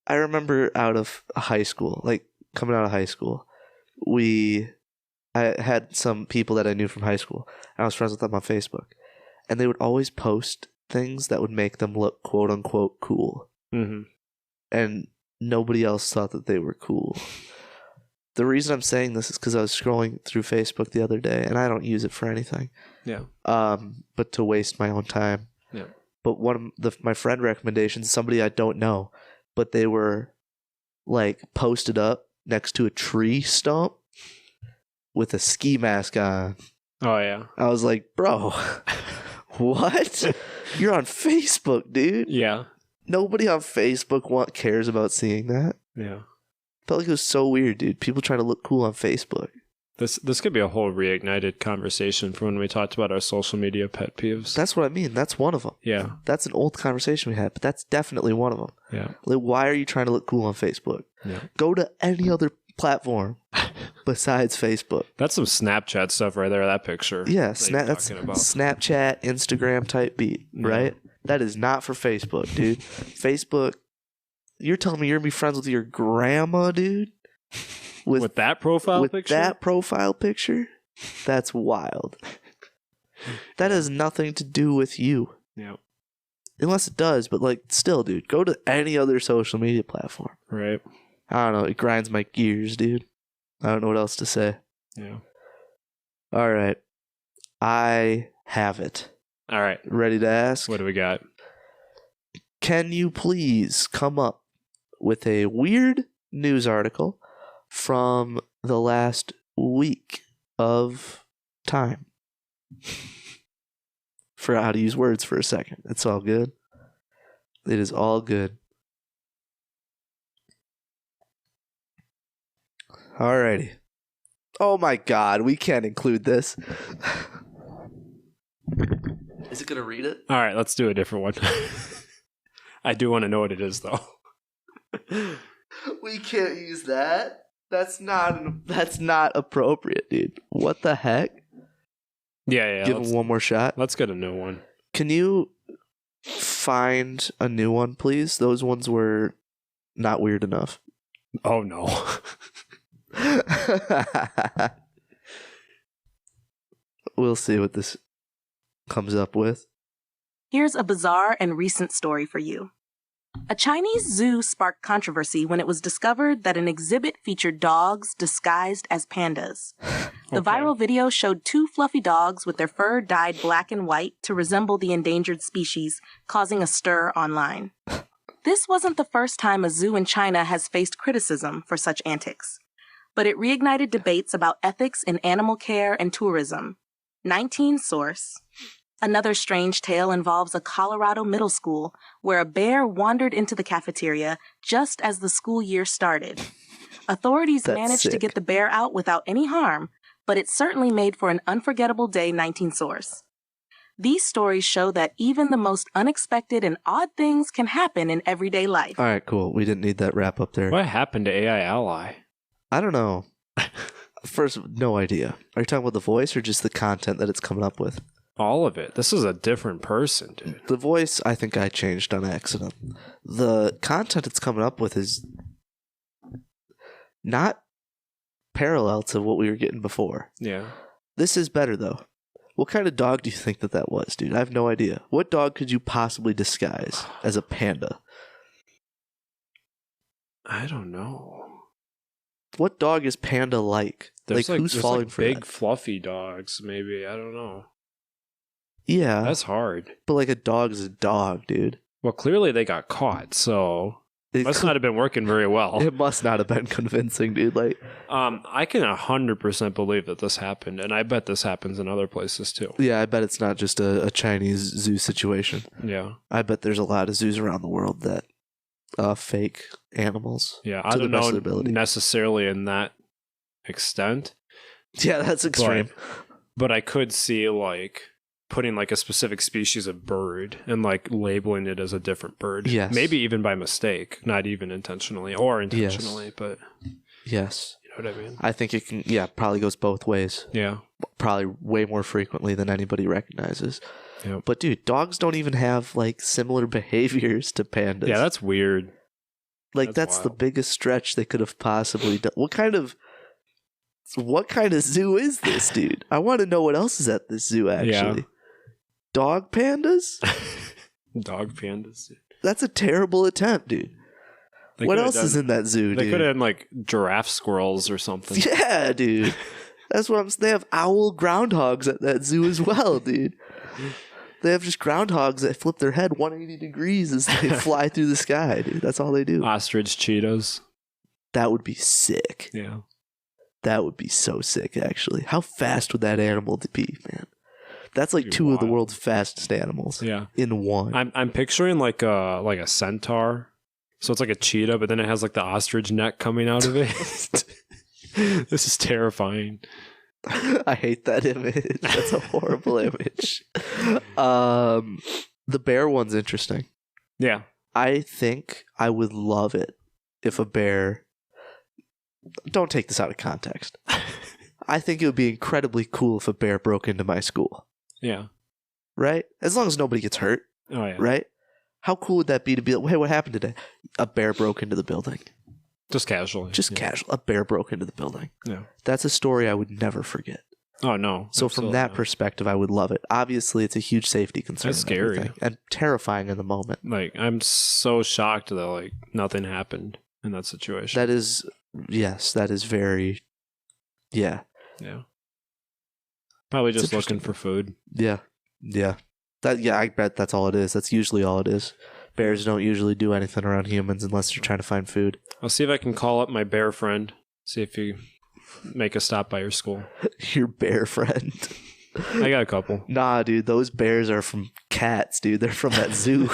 I remember out of high school, like coming out of high school, I had some people that I knew from high school, and I was friends with them on Facebook, and they would always post things that would make them look quote unquote cool. Mm-hmm. And nobody else thought that they were cool. The reason I'm saying this is because I was scrolling through Facebook the other day, and I don't use it for anything. Yeah. But to waste my own time. Yeah. But one of my friend recommendations, somebody I don't know, but they were like posted up next to a tree stump with a ski mask on. Oh yeah. I was like, bro, what? You're on Facebook, dude. Yeah. Nobody on Facebook cares about seeing that. Yeah. Felt like it was so weird, dude. People trying to look cool on Facebook. This could be a whole reignited conversation from when we talked about our social media pet peeves. That's what I mean. That's one of them. Yeah. That's an old conversation we had, but that's definitely one of them. Yeah. Like, why are you trying to look cool on Facebook? Yeah. Go to any other platform besides Facebook. That's some Snapchat stuff right there, that picture. Yeah, that's Snapchat, Instagram type beat, right? That is not for Facebook, dude. Facebook, you're telling me you're going to be friends with your grandma, dude? With that profile picture? With that profile picture? That's wild. That has nothing to do with you. Yeah. unless it does, but like still, dude, go to any other social media platform. Right. I don't know. It grinds my gears, dude. I don't know what else to say. Yeah. All right. I have it. All right. Ready to ask? What do we got? Can you please come up with a weird news article from the last week of time? Forgot how to use words for a second. It's all good. It is all good. Alrighty. Oh my god, we can't include this. Is it going to read it? All right, let's do a different one. I do want to know what it is, though. We can't use that. That's not appropriate, dude. What the heck? Yeah. Give him one more shot. Let's get a new one. Can you find a new one, please? Those ones were not weird enough. Oh, no. We'll see what this comes up with. Here's a bizarre and recent story for you. A Chinese zoo sparked controversy when it was discovered that an exhibit featured dogs disguised as pandas. The viral video showed two fluffy dogs with their fur dyed black and white to resemble the endangered species, causing a stir online. This wasn't the first time a zoo in China has faced criticism for such antics, but it reignited debates about ethics in animal care and tourism. 19 source. Another strange tale involves a Colorado middle school where a bear wandered into the cafeteria just as the school year started. Authorities managed to get the bear out without any harm, but it certainly made for an unforgettable day. 19 source. These stories show that even the most unexpected and odd things can happen in everyday life. All right, cool. We didn't need that wrap up there. What happened to AI Ally? I don't know. First, no idea. Are you talking about the voice or just the content that it's coming up with? All of it. This is a different person, dude. The voice, I think I changed on accident. The content it's coming up with is not parallel to what we were getting before. Yeah. This is better, though. What kind of dog do you think that was, dude? I have no idea. What dog could you possibly disguise as a panda? I don't know. What dog is panda-like? There's who's falling for big that? fluffy dogs, maybe. I don't know. Yeah. That's hard. But like a dog is a dog, dude. Well, clearly they got caught, so it must not have been working very well. It must not have been convincing, dude. I can 100% believe that this happened, and I bet this happens in other places too. Yeah, I bet it's not just a Chinese zoo situation. Yeah. I bet there's a lot of zoos around the world that fake animals. Yeah, I don't know necessarily in that extent. Yeah, that's extreme. But I could see putting a specific species of bird and labeling it as a different bird. Yes. Maybe even by mistake, not even intentionally or intentionally, yes. But yes. You know what I mean? I think it can, probably goes both ways. Yeah. Probably way more frequently than anybody recognizes. Yep. But dude, dogs don't even have similar behaviors to pandas. Yeah, that's weird. That's the biggest stretch they could have possibly done. What kind of zoo is this, dude? I want to know what else is at this zoo, actually. Yeah. Dog pandas? Dog pandas. That's a terrible attempt, dude. What else is in that zoo, dude? They could have had giraffe squirrels or something. Yeah, dude. That's what I'm saying. They have owl groundhogs at that zoo as well, dude. They have just groundhogs that flip their head 180 degrees as they fly through the sky, dude. That's all they do. Ostrich cheetahs. That would be sick. Yeah. That would be so sick, actually. How fast would that animal be, man? That's two wild. of the world's fastest animals. Yeah. In one. I'm picturing like a centaur. So it's like a cheetah, but then it has the ostrich neck coming out of it. This is terrifying. I hate that image. That's a horrible image. The bear one's interesting. Yeah. I think I would love it if a bear... Don't take this out of context. I think it would be incredibly cool if a bear broke into my school. Yeah. Right? As long as nobody gets hurt. Oh, yeah. Right? How cool would that be to be hey, what happened today? A bear broke into the building. Just casually. Just casual. A bear broke into the building. Yeah. That's a story I would never forget. Oh, no. So from that absolutely perspective, I would love it. Obviously, it's a huge safety concern. That's and scary. everything, and terrifying in the moment. not. Like, I'm so shocked that, like, nothing happened in that situation. That is, yes, that is very, yeah. Yeah. Probably It's just looking interesting. for food. Yeah. I bet that's all it is. That's usually all it is. Bears don't usually do anything around humans unless you're trying to find food. I'll see if I can call up my bear friend, see if he make a stop by your school. Your bear friend. I got a couple. Nah, dude, those bears are from cats, dude. They're from that zoo.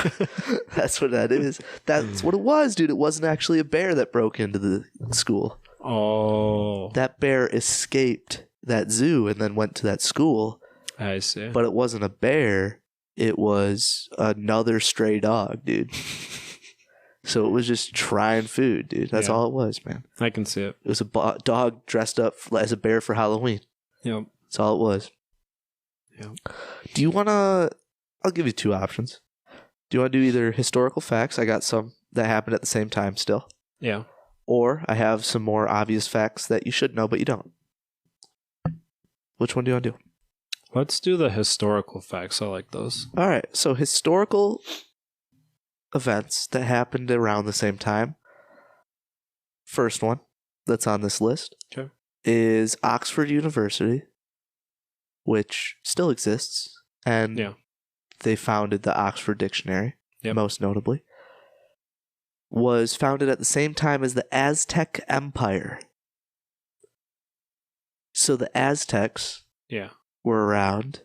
That's what that is. That's what it was, dude. It wasn't actually a bear that broke into the school. Oh. That bear escaped that zoo and then went to that school. I see. But it wasn't a bear. It was another stray dog, dude. So it was just trying food, dude. That's all it was, man. I can see it. It was a dog dressed up as a bear for Halloween. Yep. That's all it was. Yep. Do you want to... I'll give you two options. Do you want to do either historical facts? I got some that happened at the same time still. Yeah. Or I have some more obvious facts that you should know, but you don't. Which one do you want to do? Let's do the historical facts. I like those. All right. So historical events that happened around the same time. First one that's on this list is Oxford University, which still exists, and they founded the Oxford Dictionary, most notably. Was founded at the same time as the Aztec Empire. So the Aztecs were around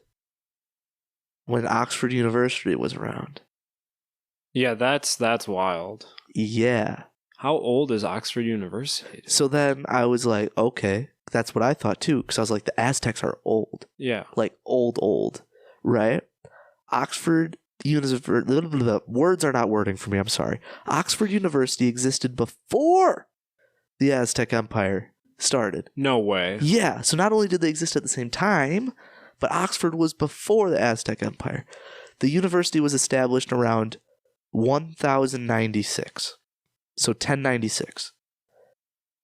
when Oxford University was around. Yeah, that's wild. Yeah. How old is Oxford University? So then I was like, okay, that's what I thought too, because I was like, the Aztecs are old. Yeah. Like old, right? Oxford University, words are not wording for me, I'm sorry. Oxford University existed before the Aztec Empire started. No way. Yeah, so not only did they exist at the same time, but Oxford was before the Aztec Empire. The university was established around 1096, so 1096.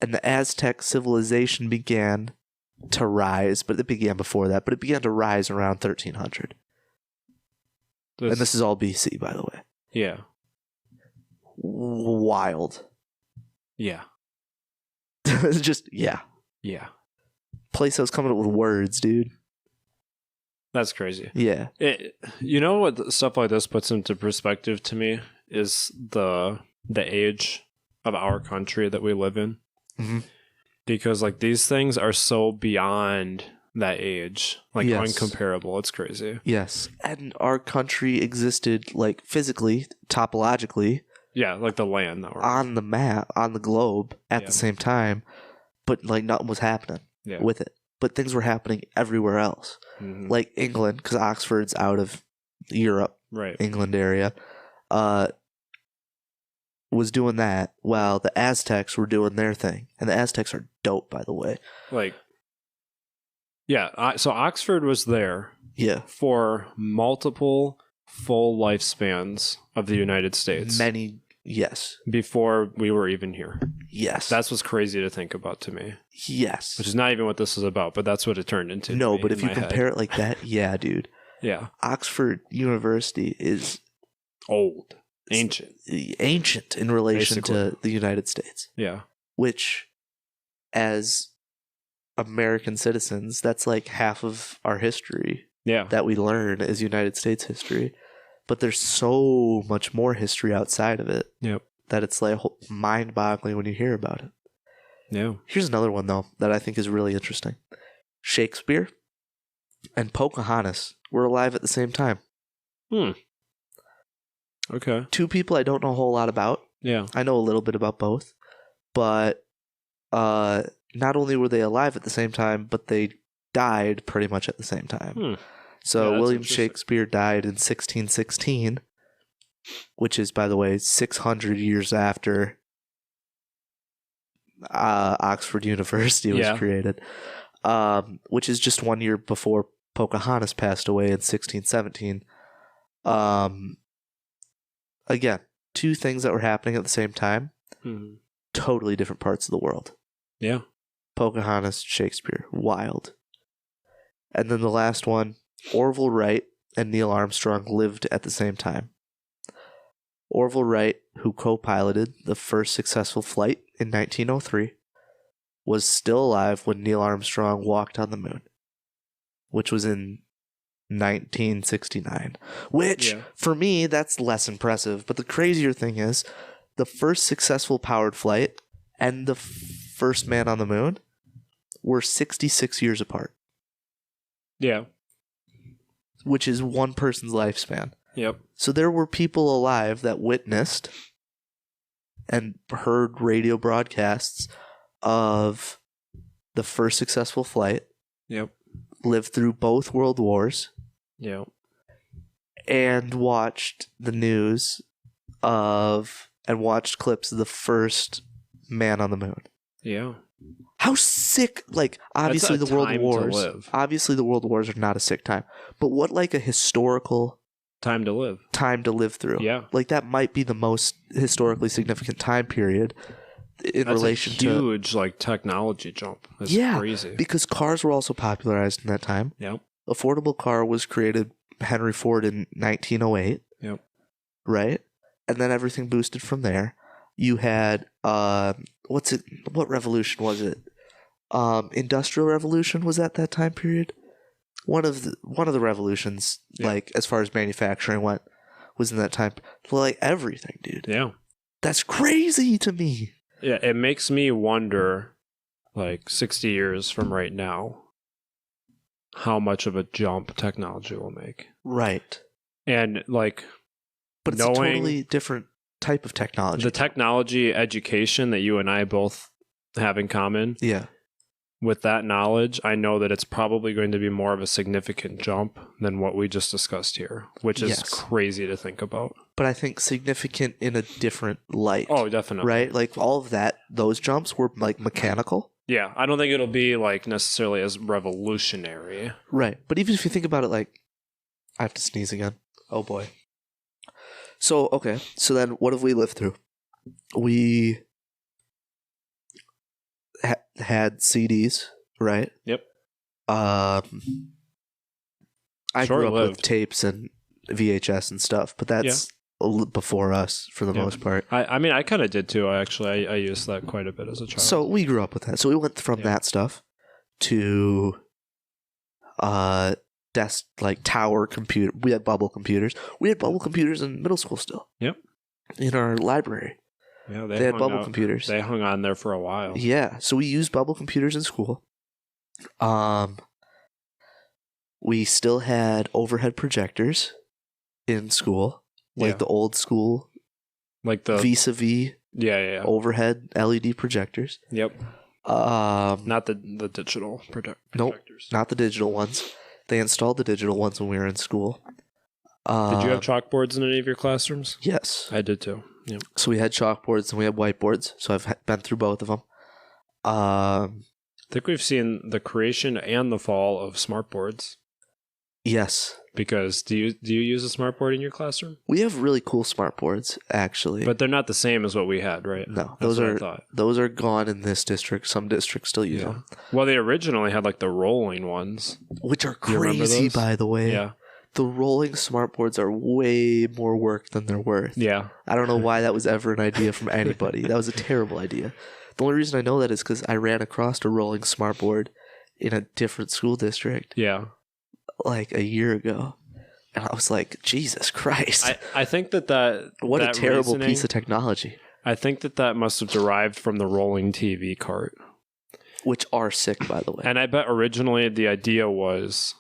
And the Aztec civilization began to rise, but it began before that, but it began to rise around 1300. And this is all BC, by the way. Yeah. Wild. Yeah. Just, yeah. Yeah. Place I was coming up with words, dude. That's crazy. Yeah. You know what stuff like this puts into perspective to me is the age of our country that we live in. Mm-hmm. Because like these things are so beyond that age, like uncomparable. It's crazy. Yes. And our country existed like physically, topologically. Yeah, like the land that we're on the map, on the globe at the same time, but like nothing was happening with it. But things were happening everywhere else. Mm-hmm. Like England, because Oxford's out of Europe, England area, was doing that while the Aztecs were doing their thing. And the Aztecs are dope, by the way. Like, so Oxford was there for multiple full lifespans of the United States. Many, yes. Before we were even here. Yes. That's what's crazy to think about to me. Yes. Which is not even what this is about, but that's what it turned into. No, but if you compare it like that, yeah, dude. Yeah. Oxford University is old. Ancient in relation to the United States. Yeah. Which, as American citizens, that's like half of our history that we learn as United States history. But there's so much more history outside of it that it's like mind-boggling when you hear about it. Yeah. Here's another one, though, that I think is really interesting. Shakespeare and Pocahontas were alive at the same time. Okay. Two people I don't know a whole lot about. Yeah. I know a little bit about both. But not only were they alive at the same time, but they died pretty much at the same time. So William Shakespeare died in 1616, which is, by the way, 600 years after Oxford University was created, which is just 1 year before Pocahontas passed away in 1617. Again, two things that were happening at the same time, totally different parts of the world. Yeah. Pocahontas, Shakespeare, wild. And then the last one, Orville Wright and Neil Armstrong lived at the same time. Orville Wright, who co-piloted the first successful flight in 1903, was still alive when Neil Armstrong walked on the moon, which was in 1969. Which, for me, that's less impressive. But the crazier thing is, the first successful powered flight and the first man on the moon were 66 years apart. Yeah. Which is one person's lifespan. Yep. So there were people alive that witnessed and heard radio broadcasts of the first successful flight. Yep. Lived through both world wars. Yep. And watched the news and watched clips of the first man on the moon. Yeah. How sick, like, obviously the world wars. Obviously the world wars are not a sick time. But what, like, a historical time to live through. Yeah. Like, that might be the most historically significant time period in relation to... That's a huge, like, technology jump. That's crazy. Because cars were also popularized in that time. Yep. Affordable car was created Henry Ford in 1908. Yep. Right? And then everything boosted from there. You had, what revolution was it? Industrial Revolution was at that time period. One of the revolutions, like, as far as manufacturing went, was in that time. Like, everything, dude. Yeah. That's crazy to me. Yeah, it makes me wonder, like, 60 years from right now, how much of a jump technology will make. Right. And, like, but it's a totally different type of technology. The technology education that you and I both have in common. Yeah. With that knowledge, I know that it's probably going to be more of a significant jump than what we just discussed here, which is crazy to think about. But I think significant in a different light. Oh, definitely. Right? Like, all of that, those jumps were, like, mechanical. Yeah, I don't think it'll be, like, necessarily as revolutionary. Right. But even if you think about it, like, I have to sneeze again. Oh, boy. So, okay. So then what have we lived through? We had CDs, right? Yep. I grew up with tapes and VHS and stuff, but that's before us for the most part. I mean, I kind of did too. I used that quite a bit as a child. So we grew up with that. So we went from that stuff to desk, like, tower computer. We had bubble computers. We had bubble computers in middle school still. Yep. In our library. Yeah, they had bubble computers. They hung on there for a while. Yeah, so we used bubble computers in school. We still had overhead projectors in school, like the old school, like the vis-a-vis, overhead LED projectors. Yep. Not the digital projectors. Nope, not the digital ones. They installed the digital ones when we were in school. Did you have chalkboards in any of your classrooms? Yes, I did too. Yep. So we had chalkboards and we had whiteboards. So I've been through both of them. I think we've seen the creation and the fall of smartboards. Yes. Because do you use a smartboard in your classroom? We have really cool smartboards, actually. But they're not the same as what we had, right? No, those are gone in this district. Some districts still use them. Well, they originally had, like, the rolling ones, which are crazy, by the way. Yeah. The rolling smartboards are way more work than they're worth. Yeah. I don't know why that was ever an idea from anybody. That was a terrible idea. The only reason I know that is because I ran across a rolling smartboard in a different school district. Yeah. Like a year ago. And I was like, Jesus Christ. I think that what a terrible piece of technology. I think that must have derived from the rolling TV cart. Which are sick, by the way. And I bet originally the idea was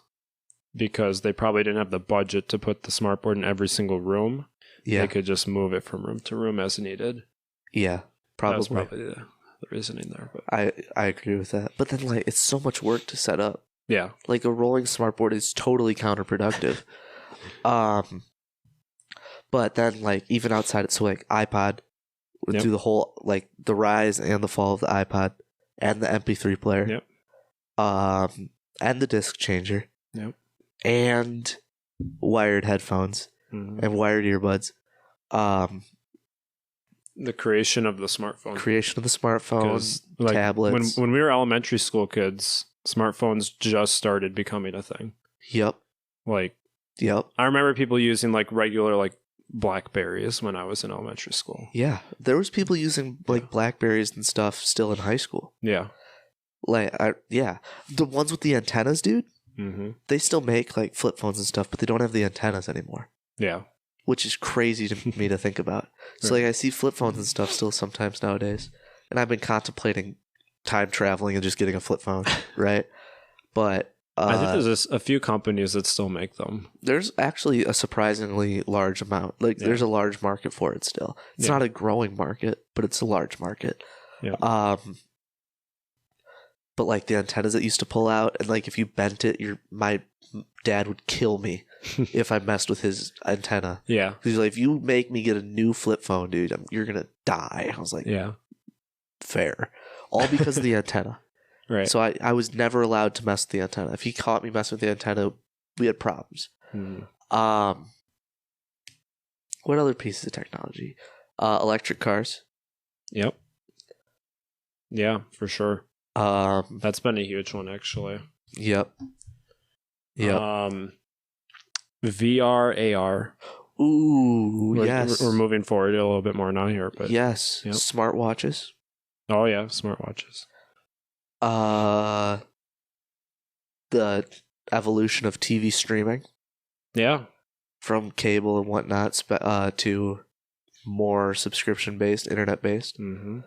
because they probably didn't have the budget to put the smartboard in every single room. Yeah. They could just move it from room to room as needed. Yeah, probably. That was probably the reasoning there. But I agree with that. But then, like, it's so much work to set up. Yeah. Like, a rolling smartboard is totally counterproductive. But then, like, even outside it, so, like, iPod would do the whole, like, the rise and the fall of the iPod and the MP3 player. Yep. And the disc changer. Yep. And wired headphones and wired earbuds. The creation of the smartphone. Tablet. When we were elementary school kids, smartphones just started becoming a thing. Yep. Like, yep. I remember people using like regular like Blackberries when I was in elementary school. Yeah, there was people using like Blackberries and stuff still in high school. Yeah. Like, the ones with the antennas, dude. Mm-hmm. They still make like flip phones and stuff, but they don't have the antennas anymore. Yeah. Which is crazy to me to think about. So like I see flip phones and stuff still sometimes nowadays, and I've been contemplating time traveling and just getting a flip phone, right? But I think there's a few companies that still make them. There's actually a surprisingly large amount. Like there's a large market for it still. It's not a growing market, but it's a large market. Yeah. But like the antennas that used to pull out, and like if you bent it, my dad would kill me if I messed with his antenna. Yeah. He's like, if you make me get a new flip phone, dude, you're gonna die. I was like, yeah, fair. All because of the antenna. Right. So I was never allowed to mess with the antenna. If he caught me messing with the antenna, we had problems. What other pieces of technology? Electric cars. Yep. Yeah, for sure. That's been a huge one, actually. Yep. VR, AR. Ooh, yes. We're moving forward a little bit more now here, but yes, smartwatches. Oh yeah, smartwatches. The evolution of TV streaming. Yeah. From cable and whatnot to more subscription-based, internet-based. Mm-hmm.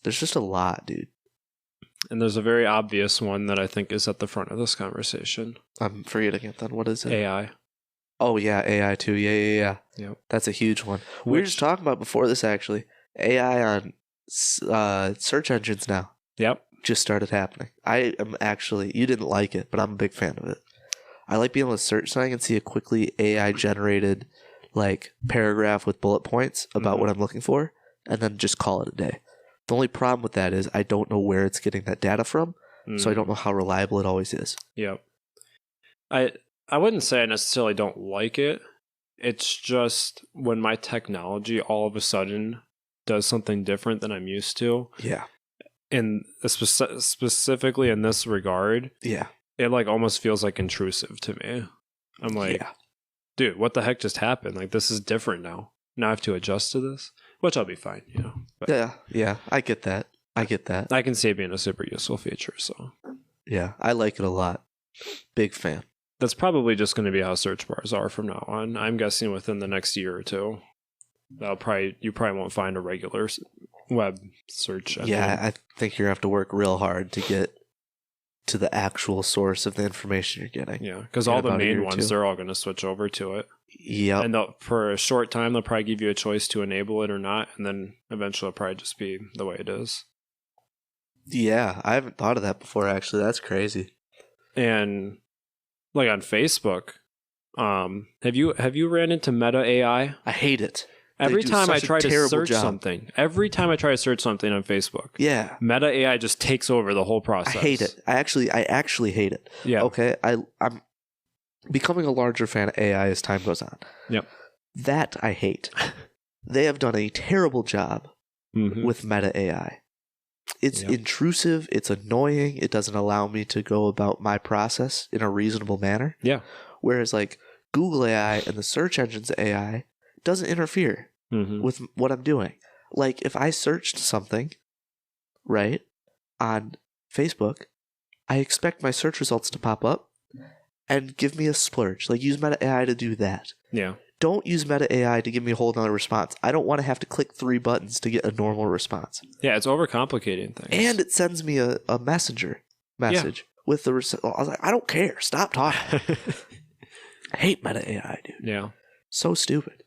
There's just a lot, dude. And there's a very obvious one that I think is at the front of this conversation. I'm forgetting it then. What is it? AI. Oh, yeah, AI too. Yeah. Yep. That's a huge one. We were just talking about before this, actually. AI on search engines now. Yep. Just started happening. I am actually, you didn't like it, but I'm a big fan of it. I like being able to search something and see a quickly AI-generated like paragraph with bullet points about what I'm looking for, and then just call it a day. The only problem with that is I don't know where it's getting that data from, so I don't know how reliable it always is. Yep. I wouldn't say I necessarily don't like it. It's just when my technology all of a sudden does something different than I'm used to. Yeah. And specifically in this regard, yeah, it like almost feels like intrusive to me. I'm like, dude, what the heck just happened? Like, this is different now. Now I have to adjust to this, which I'll be fine, you know. But yeah, I get that. I can see it being a super useful feature. So yeah, I like it a lot. Big fan. That's probably just going to be how search bars are from now on. I'm guessing within the next year or two, you probably won't find a regular web search engine. Yeah, I think you're going to have to work real hard to get to the actual source of the information you're getting. Yeah, because all the main ones, they're all going to switch over to it. Yeah. And for a short time, they'll probably give you a choice to enable it or not, and then eventually it'll probably just be the way it is. Yeah, I haven't thought of that before, actually. That's crazy. And like on Facebook, have you ran into Meta AI? I hate it. Every time I try to search something on Facebook, Meta AI just takes over the whole process. I hate it. I actually hate it. Yeah. Okay. I'm becoming a larger fan of AI as time goes on. Yep. That I hate. They have done a terrible job with Meta AI. It's intrusive. It's annoying. It doesn't allow me to go about my process in a reasonable manner. Yeah. Whereas like Google AI and the search engines AI doesn't interfere with what I'm doing. Like if I searched something, right, on Facebook, I expect my search results to pop up and give me a splurge. Like use Meta AI to do that. Yeah. Don't use Meta AI to give me a whole nother response. I don't want to have to click 3 buttons to get a normal response. Yeah, it's overcomplicating things. And it sends me a messenger message with the I was like, I don't care. Stop talking. I hate Meta AI, dude. Yeah. So stupid.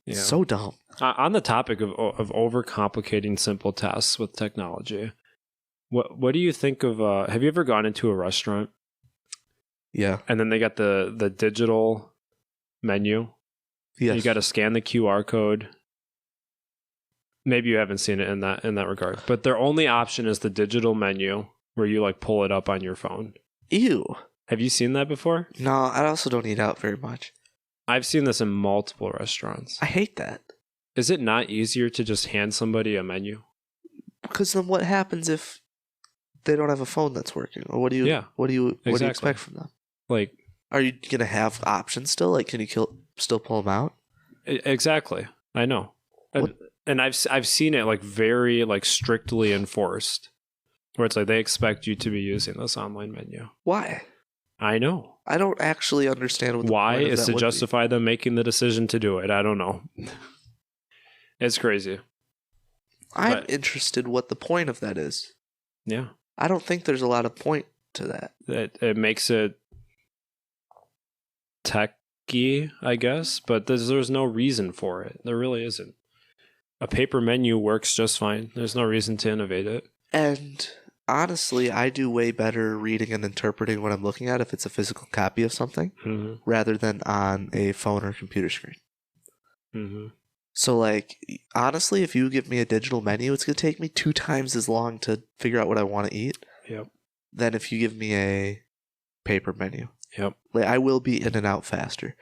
Yeah. So dumb. On the topic of overcomplicating simple tasks with technology, what do you think of? Have you ever gone into a restaurant? Yeah. And then they got the digital menu. Yes. You got to scan the QR code. Maybe you haven't seen it in that regard, but their only option is the digital menu where you like pull it up on your phone. Ew. Have you seen that before? No, I also don't eat out very much. I've seen this in multiple restaurants. I hate that. Is it not easier to just hand somebody a menu? Because then what happens if they don't have a phone that's working. Or what do you expect from them? Like, are you gonna have options still? Like, can you still pull them out? Exactly. I know. And I've seen it like very like strictly enforced, where it's like they expect you to be using this online menu. Why? I know. I don't actually understand what the why point of is that to justify them making the decision to do it. I don't know. It's crazy. I'm interested what the point of that is. Yeah. I don't think there's a lot of point to that. It makes it techy, I guess, but there's no reason for it. There really isn't. A paper menu works just fine. There's no reason to innovate it. And honestly, I do way better reading and interpreting what I'm looking at if it's a physical copy of something rather than on a phone or computer screen. Mm-hmm. So, like, honestly, if you give me a digital menu, it's going to take me 2 times as long to figure out what I want to eat than if you give me a paper menu. Yep. Like, I will be in and out faster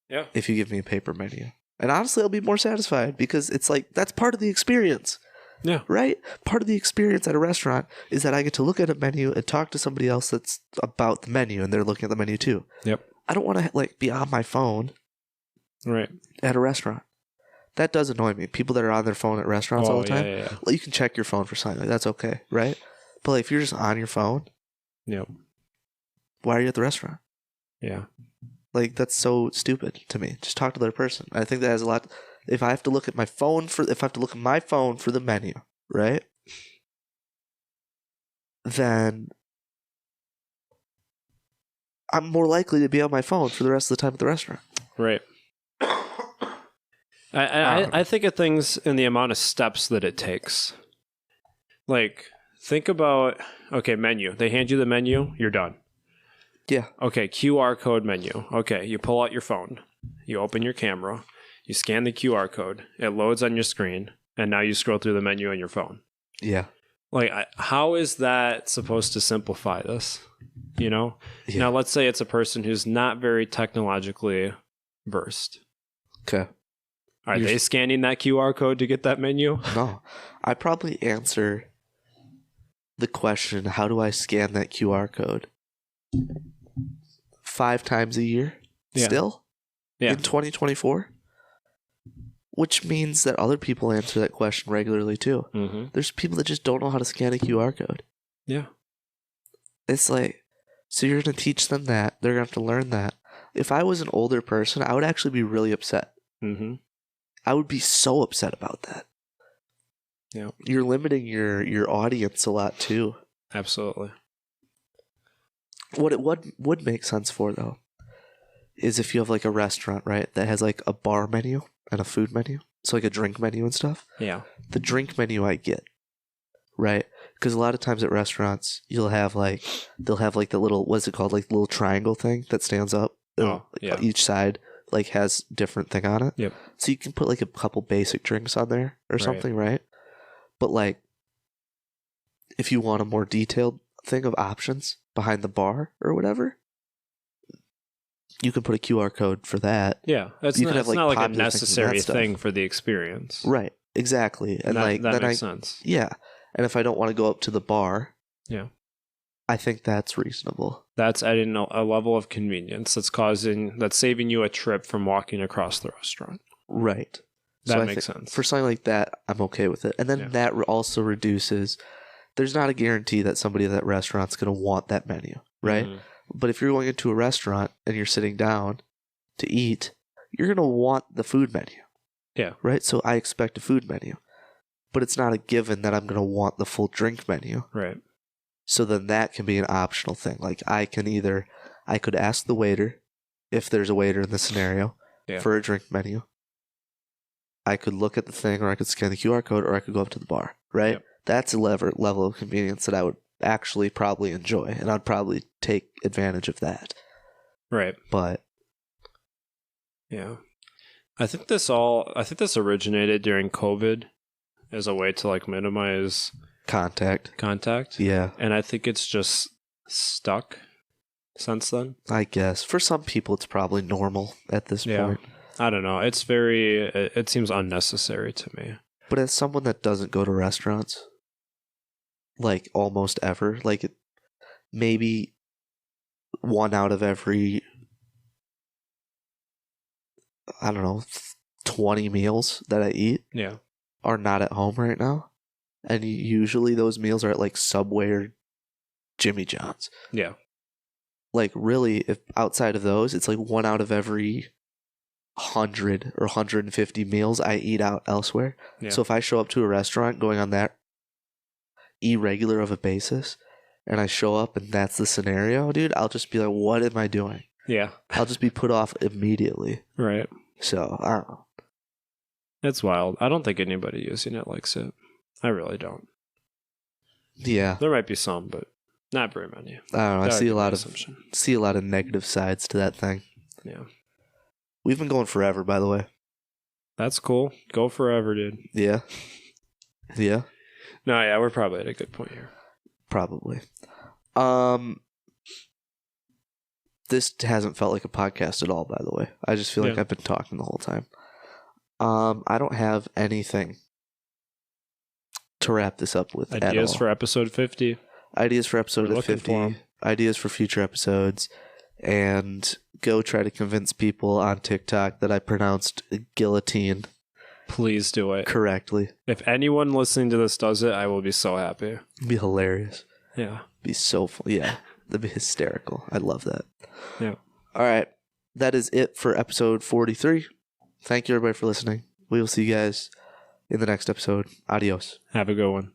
if you give me a paper menu. And honestly, I'll be more satisfied because it's like, that's part of the experience. Yeah. Right? Part of the experience at a restaurant is that I get to look at a menu and talk to somebody else that's about the menu and they're looking at the menu too. Yep. I don't want to, like, be on my phone at a restaurant. That does annoy me. People that are on their phone at restaurants all the time. Yeah. Well, you can check your phone for something. Like, that's okay, right? But like, if you're just on your phone, why are you at the restaurant? Yeah. Like, that's so stupid to me. Just talk to the other person. I think that has a lot. If I have to look at my phone for the menu, right? Then I'm more likely to be on my phone for the rest of the time at the restaurant. Right. I think of things in the amount of steps that it takes. Like, think about, menu. They hand you the menu, you're done. Yeah. Okay, QR code menu. Okay, you pull out your phone. You open your camera. You scan the QR code. It loads on your screen. And now you scroll through the menu on your phone. Yeah. Like, how is that supposed to simplify this? You know? Yeah. Now, let's say it's a person who's not very technologically versed. Okay. Are they scanning that QR code to get that menu? No. I probably answer the question, how do I scan that QR code? 5 times a year still in 2024, which means that other people answer that question regularly too. There's people that just don't know how to scan a QR code. It's like, so you're going to teach them that, they're going to have to learn that. If I was an older person, I would actually be really upset. I would be so upset about that. You're limiting your audience a lot too. Absolutely. What it would make sense for, though, is if you have like a restaurant, right, that has like a bar menu and a food menu. So like a drink menu and stuff. Yeah. The drink menu I get, right? Because a lot of times at restaurants, they'll have like the little, what's it called? Like the little triangle thing that stands up. Each side like has different thing on it. Yep. So you can put like a couple basic drinks on there or something, right? But like, if you want a more detailed thing of options behind the bar or whatever, you can put a QR code for that. Yeah, it's not like a necessary thing for the experience. Right, exactly. And that makes sense. Yeah, and if I don't want to go up to the bar, I think that's reasonable. That's adding a level of convenience that's saving you a trip from walking across the restaurant. Right. That makes sense. For something like that, I'm okay with it. And then that also reduces, there's not a guarantee that somebody at that restaurant's going to want that menu, right? But if you're going into a restaurant and you're sitting down to eat, you're going to want the food menu. Yeah. Right? So I expect a food menu. But it's not a given that I'm going to want the full drink menu. Right. So then that can be an optional thing. Like I could ask the waiter, if there's a waiter in the scenario, for a drink menu. I could look at the thing, or I could scan the QR code, or I could go up to the bar, right? Yep. That's a level of convenience that I would actually probably enjoy, and I'd probably take advantage of that. Right. But yeah. I think this originated during COVID as a way to like minimize contact. Yeah. And I think it's just stuck since then. I guess. For some people it's probably normal at this point. I don't know. It seems unnecessary to me. But as someone that doesn't go to restaurants, like almost ever. Like maybe 1 out of every, I don't know, 20 meals that I eat are not at home right now. And usually those meals are at like Subway or Jimmy John's. Yeah. Like really, if outside of those, it's like 1 out of every 100 or 150 meals I eat out elsewhere. Yeah. So if I show up to a restaurant going on that irregular of a basis and I show up and that's the scenario, dude, I'll just be like, what am I doing? Yeah. I'll just be put off immediately. Right. So, I don't know. It's wild. I don't think anybody using it likes it. I really don't. Yeah. There might be some, but not very many. I don't know. I see a lot of negative sides to that thing. Yeah. We've been going forever, by the way. That's cool. Go forever, dude. Yeah. Yeah. No, yeah, we're probably at a good point here. Probably. This hasn't felt like a podcast at all, by the way. I just feel like I've been talking the whole time. I don't have anything to wrap this up with. Ideas for episode 50. Ideas for episode 50. Ideas for future episodes. And go try to convince people on TikTok that I pronounced guillotine. Please do it correctly. If anyone listening to this does it, I will be so happy. It'd be hilarious. Yeah. Be so fun. Yeah. That'd be hysterical. I'd love that. Yeah. All right. That is it for episode 43. Thank you, everybody, for listening. We will see you guys in the next episode. Adios. Have a good one.